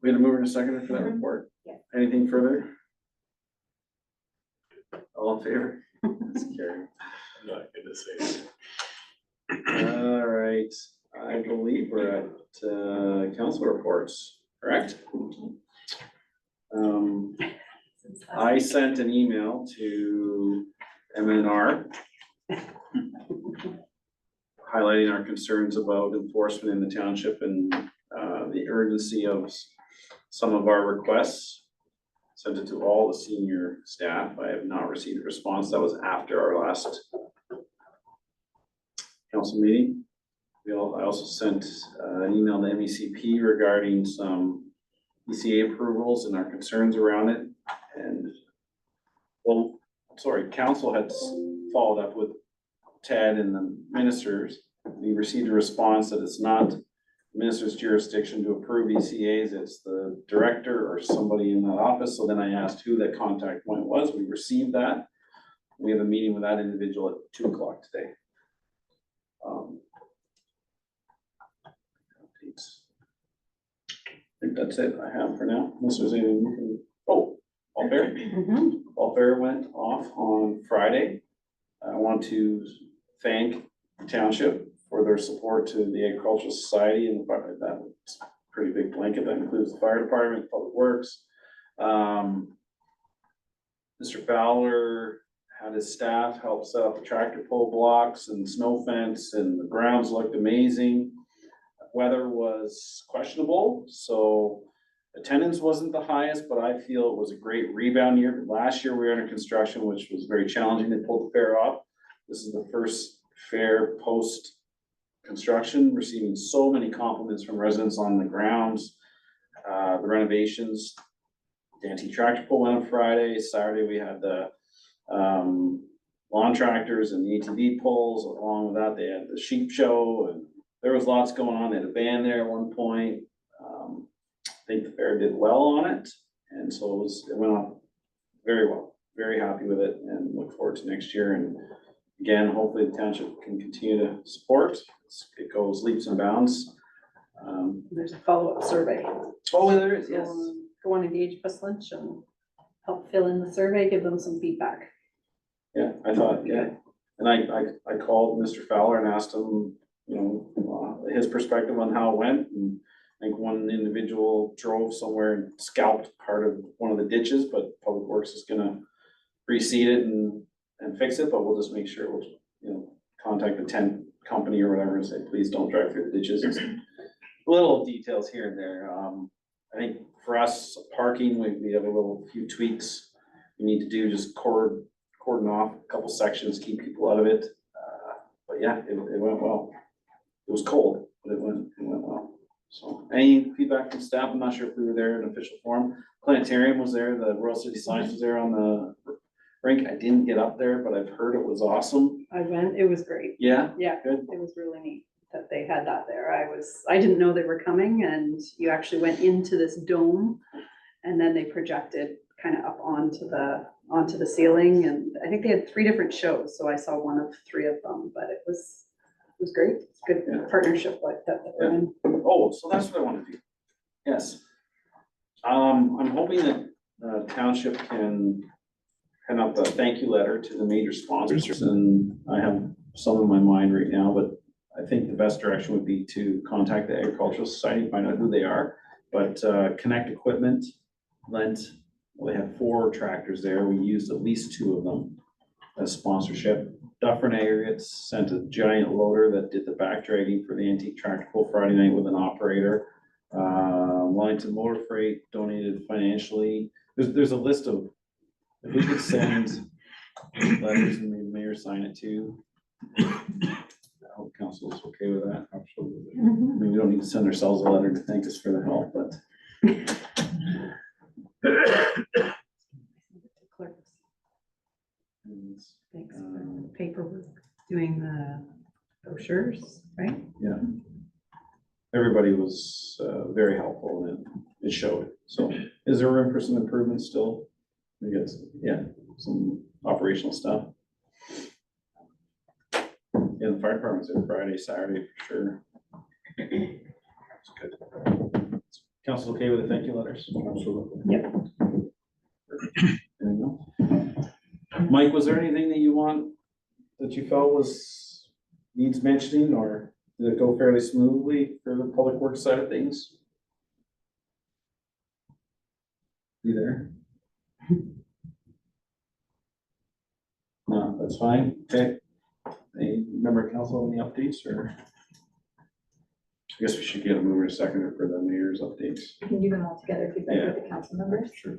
We had a mover and a seconder for that report. Yeah. Anything further? All in favor? That's carried. I'm not gonna say it. All right, I believe we're at council reports, correct? I sent an email to MNR highlighting our concerns about enforcement in the township and the urgency of some of our requests. Sent it to all the senior staff. I have not received a response. That was after our last council meeting. I also sent an email to MECP regarding some ECA approvals and our concerns around it. And, well, sorry, council had followed up with Ted and the ministers. We received a response that it's not the minister's jurisdiction to approve ECAs, it's the director or somebody in that office. So then I asked who that contact point was. We received that. We have a meeting with that individual at 2 o'clock today. I think that's it I have for now, unless there's anything you can, All Fair. All Fair went off on Friday. I want to thank the township for their support to the Agricultural Society and that was a pretty big blanket. That includes the fire department, public works. Mr. Fowler had his staff help set up the tractor pull blocks and snow fence, and the grounds looked amazing. Weather was questionable, so attendance wasn't the highest, but I feel it was a great rebound year. Last year we were under construction, which was very challenging. They pulled the fair off. This is the first fair post construction, receiving so many compliments from residents on the grounds, the renovations. The anti-tractor pull went on Friday. Saturday we had the lawn tractors and the ATV pulls. Along with that, they had the sheep show, and there was lots going on. They had a band there at one point. I think the fair did well on it, and so it went on very well. Very happy with it, and look forward to next year. And again, hopefully the township can continue to support. It goes leaps and bounds. There's a follow-up survey. Oh, there is, yes. Go on Engage Puslich and help fill in the survey, give them some feedback. Yeah, I thought, yeah. And I called Mr. Fowler and asked him, his perspective on how it went. And I think one individual drove somewhere and scalped part of one of the ditches, but Public Works is gonna reseed it and fix it, but we'll just make sure we'll, contact the tent company or whatever and say, please don't drive through the ditches. It's little details here and there. I think for us, parking, we have a few tweaks we need to do, just cordon off a couple sections, keep people out of it. But yeah, it went well. It was cold, but it went well. So any feedback from staff? I'm not sure if we were there in official form. Planetarium was there, the Royal City Science was there on the rink. I didn't get up there, but I've heard it was awesome. I went, it was great. Yeah, Yeah, good. it was really neat that they had that there. I didn't know they were coming, and you actually went into this dome and then they projected kind of up onto the ceiling, and I think they had 3 different shows, so I saw one of 3 of them, but it was great. It's good partnership like that. we're in. Oh, so that's what I want to do. Yes. I'm hoping that township can pen up a thank you letter to the major sponsors, and I have some in my mind right now, but I think the best direction would be to contact the Agricultural Society, find out who they are. But Connect Equipment lent, well, they have 4 tractors there. We used at least 2 of them as sponsorship. Dufferin Aggregates sent a giant loader that did the back dragging for the antique tractor pull Friday night with an operator. Wellington Motor Freight donated financially. There's a list of, if we could send letters and the mayor sign it too. I hope council is okay with that. Absolutely. I mean, we don't need to send ourselves a letter to thank us for the help, but. Thanks for the paperwork, doing the brochures, right? Yeah. Everybody was very helpful and it showed. So is there room for some improvements still? I guess, yeah, some operational stuff. Yeah, the fire department's there Friday, Saturday for sure. It's good. Council okay with the thank you letters? Absolutely. Yep. Anything else? Mike, was there anything that you felt needs mentioning, or did it go fairly smoothly for the public works side of things? You there? No, that's fine. Okay. Any member of council, any updates, or? I guess we should get a mover and a seconder for the mayor's updates. You can do them all together if you'd like with the council members. Sure.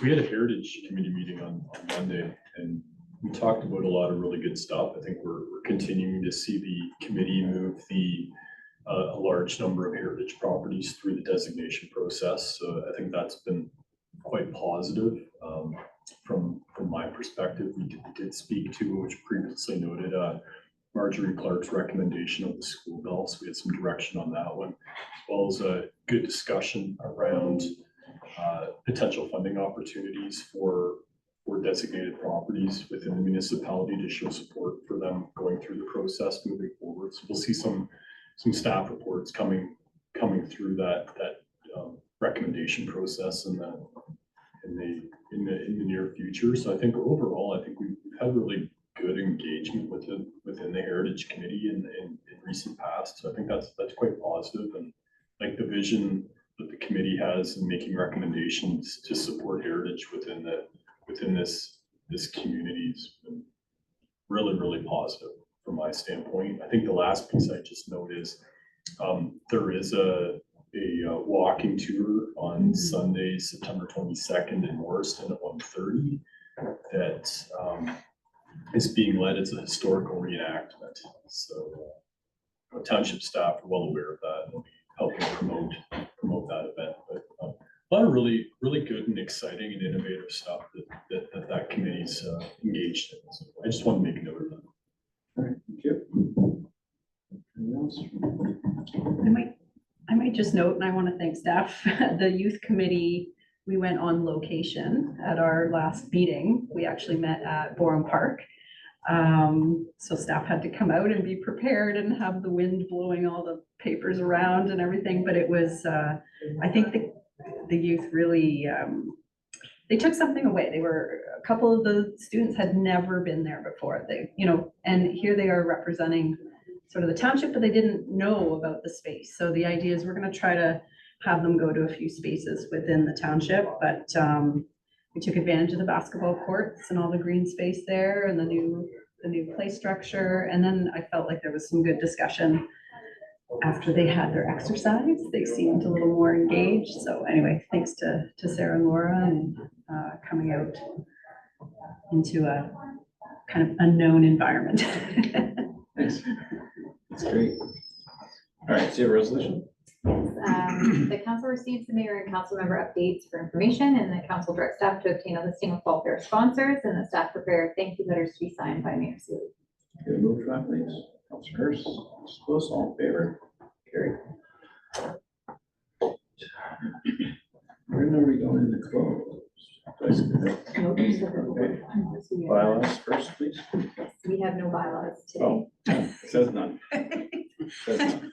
We had a heritage committee meeting on Monday, and we talked about a lot of really good stuff. I think we're continuing to see the committee move a large number of heritage properties through the designation process. So I think that's been quite positive. From my perspective, we did speak to, which previously noted, Marjorie Clark's recommendation of the school bell. So we had some direction on that one, as well as a good discussion around potential funding opportunities for designated properties within the municipality to show support for them going through the process moving forward. So we'll see some staff reports coming through that recommendation process in the near future. So I think overall, we've had really good engagement within the Heritage Committee in recent past. So I think that's quite positive, and like the vision that the committee has in making recommendations to support heritage within this community has been really positive from my standpoint. I think the last piece I just note is there is a walking tour on Sunday, September 22nd in Morriston at 1:30 that is being led as a historical reenactment. So township staff are well aware of that and will be helping promote that event. But a lot of really good and exciting and innovative stuff that committee's engaged in. So I just want to make a note of that. All right, thank you. Anything else? I might just note, and I want to thank staff, the youth committee, we went on location at our last meeting. We actually met at Borum Park. So staff had to come out and be prepared and have the wind blowing all the papers around and everything, but it was, I think the youth really, they took something away. A couple of the students had never been there before. And here they are representing sort of the township, but they didn't know about the space. So the idea is we're going to try to have them go to a few spaces within the township, but we took advantage of the basketball courts and all the green space there and the new play structure. And then I felt like there was some good discussion after they had their exercise. They seemed a little more engaged. So anyway, thanks to Sarah and Laura and coming out into a kind of unknown environment. Thanks. That's great. All right, so you have a resolution? The council receives the mayor and council member updates for information, and the council directs staff to obtain a listing of welfare sponsors, and the staff prepare thank you letters to be signed by Mayor Sealy. Can we move for that, please? Counselor Hurst, Counselor Spillis, all in favor? Carried. When are we going to close? Okay. Bylaws first, please. We have no bylaws today. Oh, says none. Says none.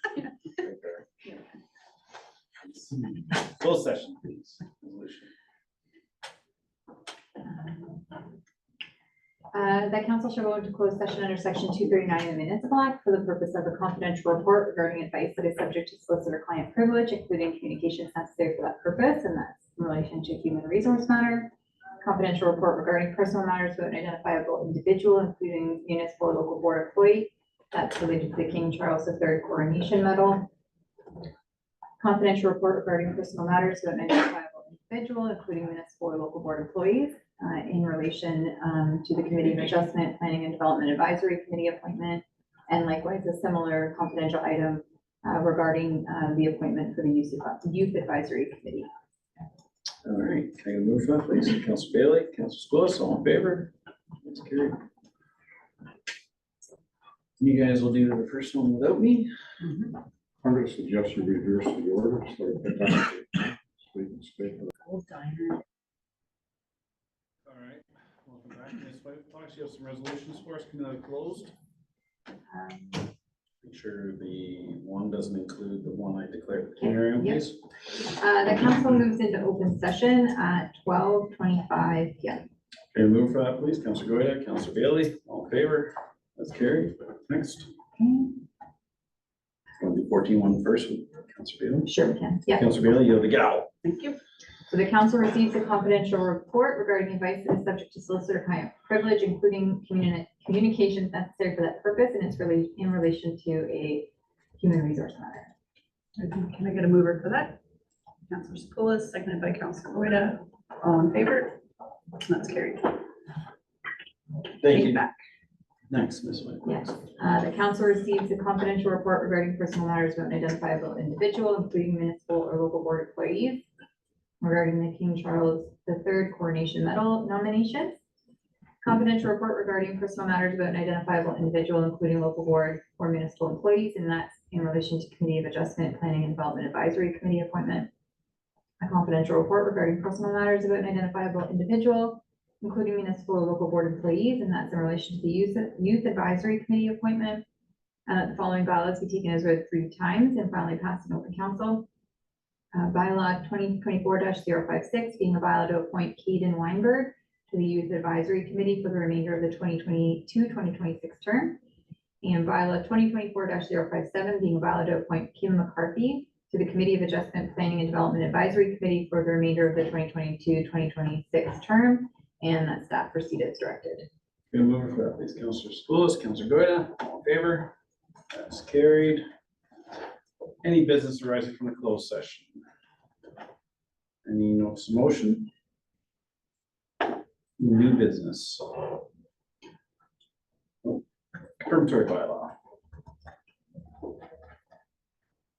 Closed session, please. Resolution. The council shall go into closed session under section 239 of the Municipal Act for the purpose of a confidential report regarding advice that is subject to solicitor-client privilege, including communications necessary for that purpose, and that's in relation to human resource matter. Confidential report regarding personal matters about an identifiable individual, including municipal or local board employee, that's related to the King Charles III Coronation Medal. Confidential report regarding personal matters about an identifiable individual, including municipal or local board employees, in relation to the Committee of Adjustment, Planning and Development Advisory Committee appointment, and likewise a similar confidential item regarding the appointment for the Youth Advisory Committee. All right, can I move that, please? Counselor Bailey, Counselor Spillis, all in favor? That's carried. You guys will do the first one without me. I'm going to suggest you reverse the order, so that we can speak. All right, welcome back. Ms. Whitefox, you have some resolutions for us coming out of closed. Make sure the one doesn't include the one I declared plenary, please. The council moves into open session at 12:25 p.m. Okay, move for that, please. Counselor Goya, Counselor Bailey, all in favor? That's carried. Next. Want to do 14-1 first with Counselor Bailey? Sure we can. Yeah. Counselor Bailey, you have the gavel. Thank you. So the council receives a confidential report regarding advice that is subject to solicitor-client privilege, including communications necessary for that purpose, and it's really in relation to a human resource matter. Can I get a mover for that? Counselor Spillis, seconded by Counselor Goida. All in favor? That's carried. Thank Take you. it back. Next, Ms. White. Yes. The council receives a confidential report regarding personal matters about an identifiable individual, including municipal or local board employees, regarding the King Charles III Coronation Medal nominations. Confidential report regarding personal matters about an identifiable individual, including local board or municipal employees, and that's in relation to Committee of Adjustment, Planning and Development Advisory Committee appointment. A confidential report regarding personal matters about an identifiable individual, including municipal or local board employees, and that's in relation to the Youth Advisory Committee appointment. The following ballots be taken as read 3 times and finally passed in open council. Bylaw 2024-056 being a bylaw to appoint Caden Weinberg to the Youth Advisory Committee for the remainder of the 2022-2026 term. And bylaw 2024-057 being a bylaw to appoint Kim McCarthy to the Committee of Adjustment, Planning and Development Advisory Committee for the remainder of the 2022-2026 term. And that staff proceed as directed. Gonna move for that, please. Counselor Spillis, Counselor Goida, all in favor? That's carried. Any business arising from the closed session? Any notice of motion? New business. Confirmatory bylaw.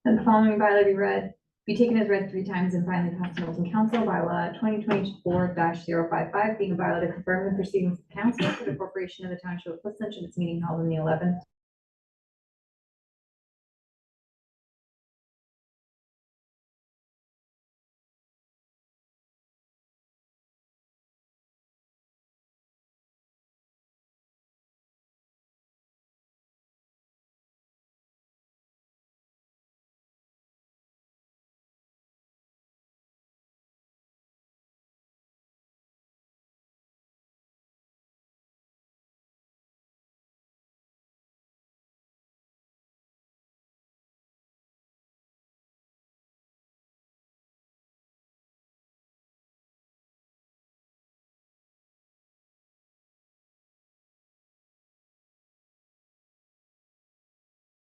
And the following bylaw be taken as read 3 times and finally passed in open council. Bylaw 2024-055 being a bylaw to confirm the proceedings of council for the corporation of the township of Clifton, its meeting held on the 11th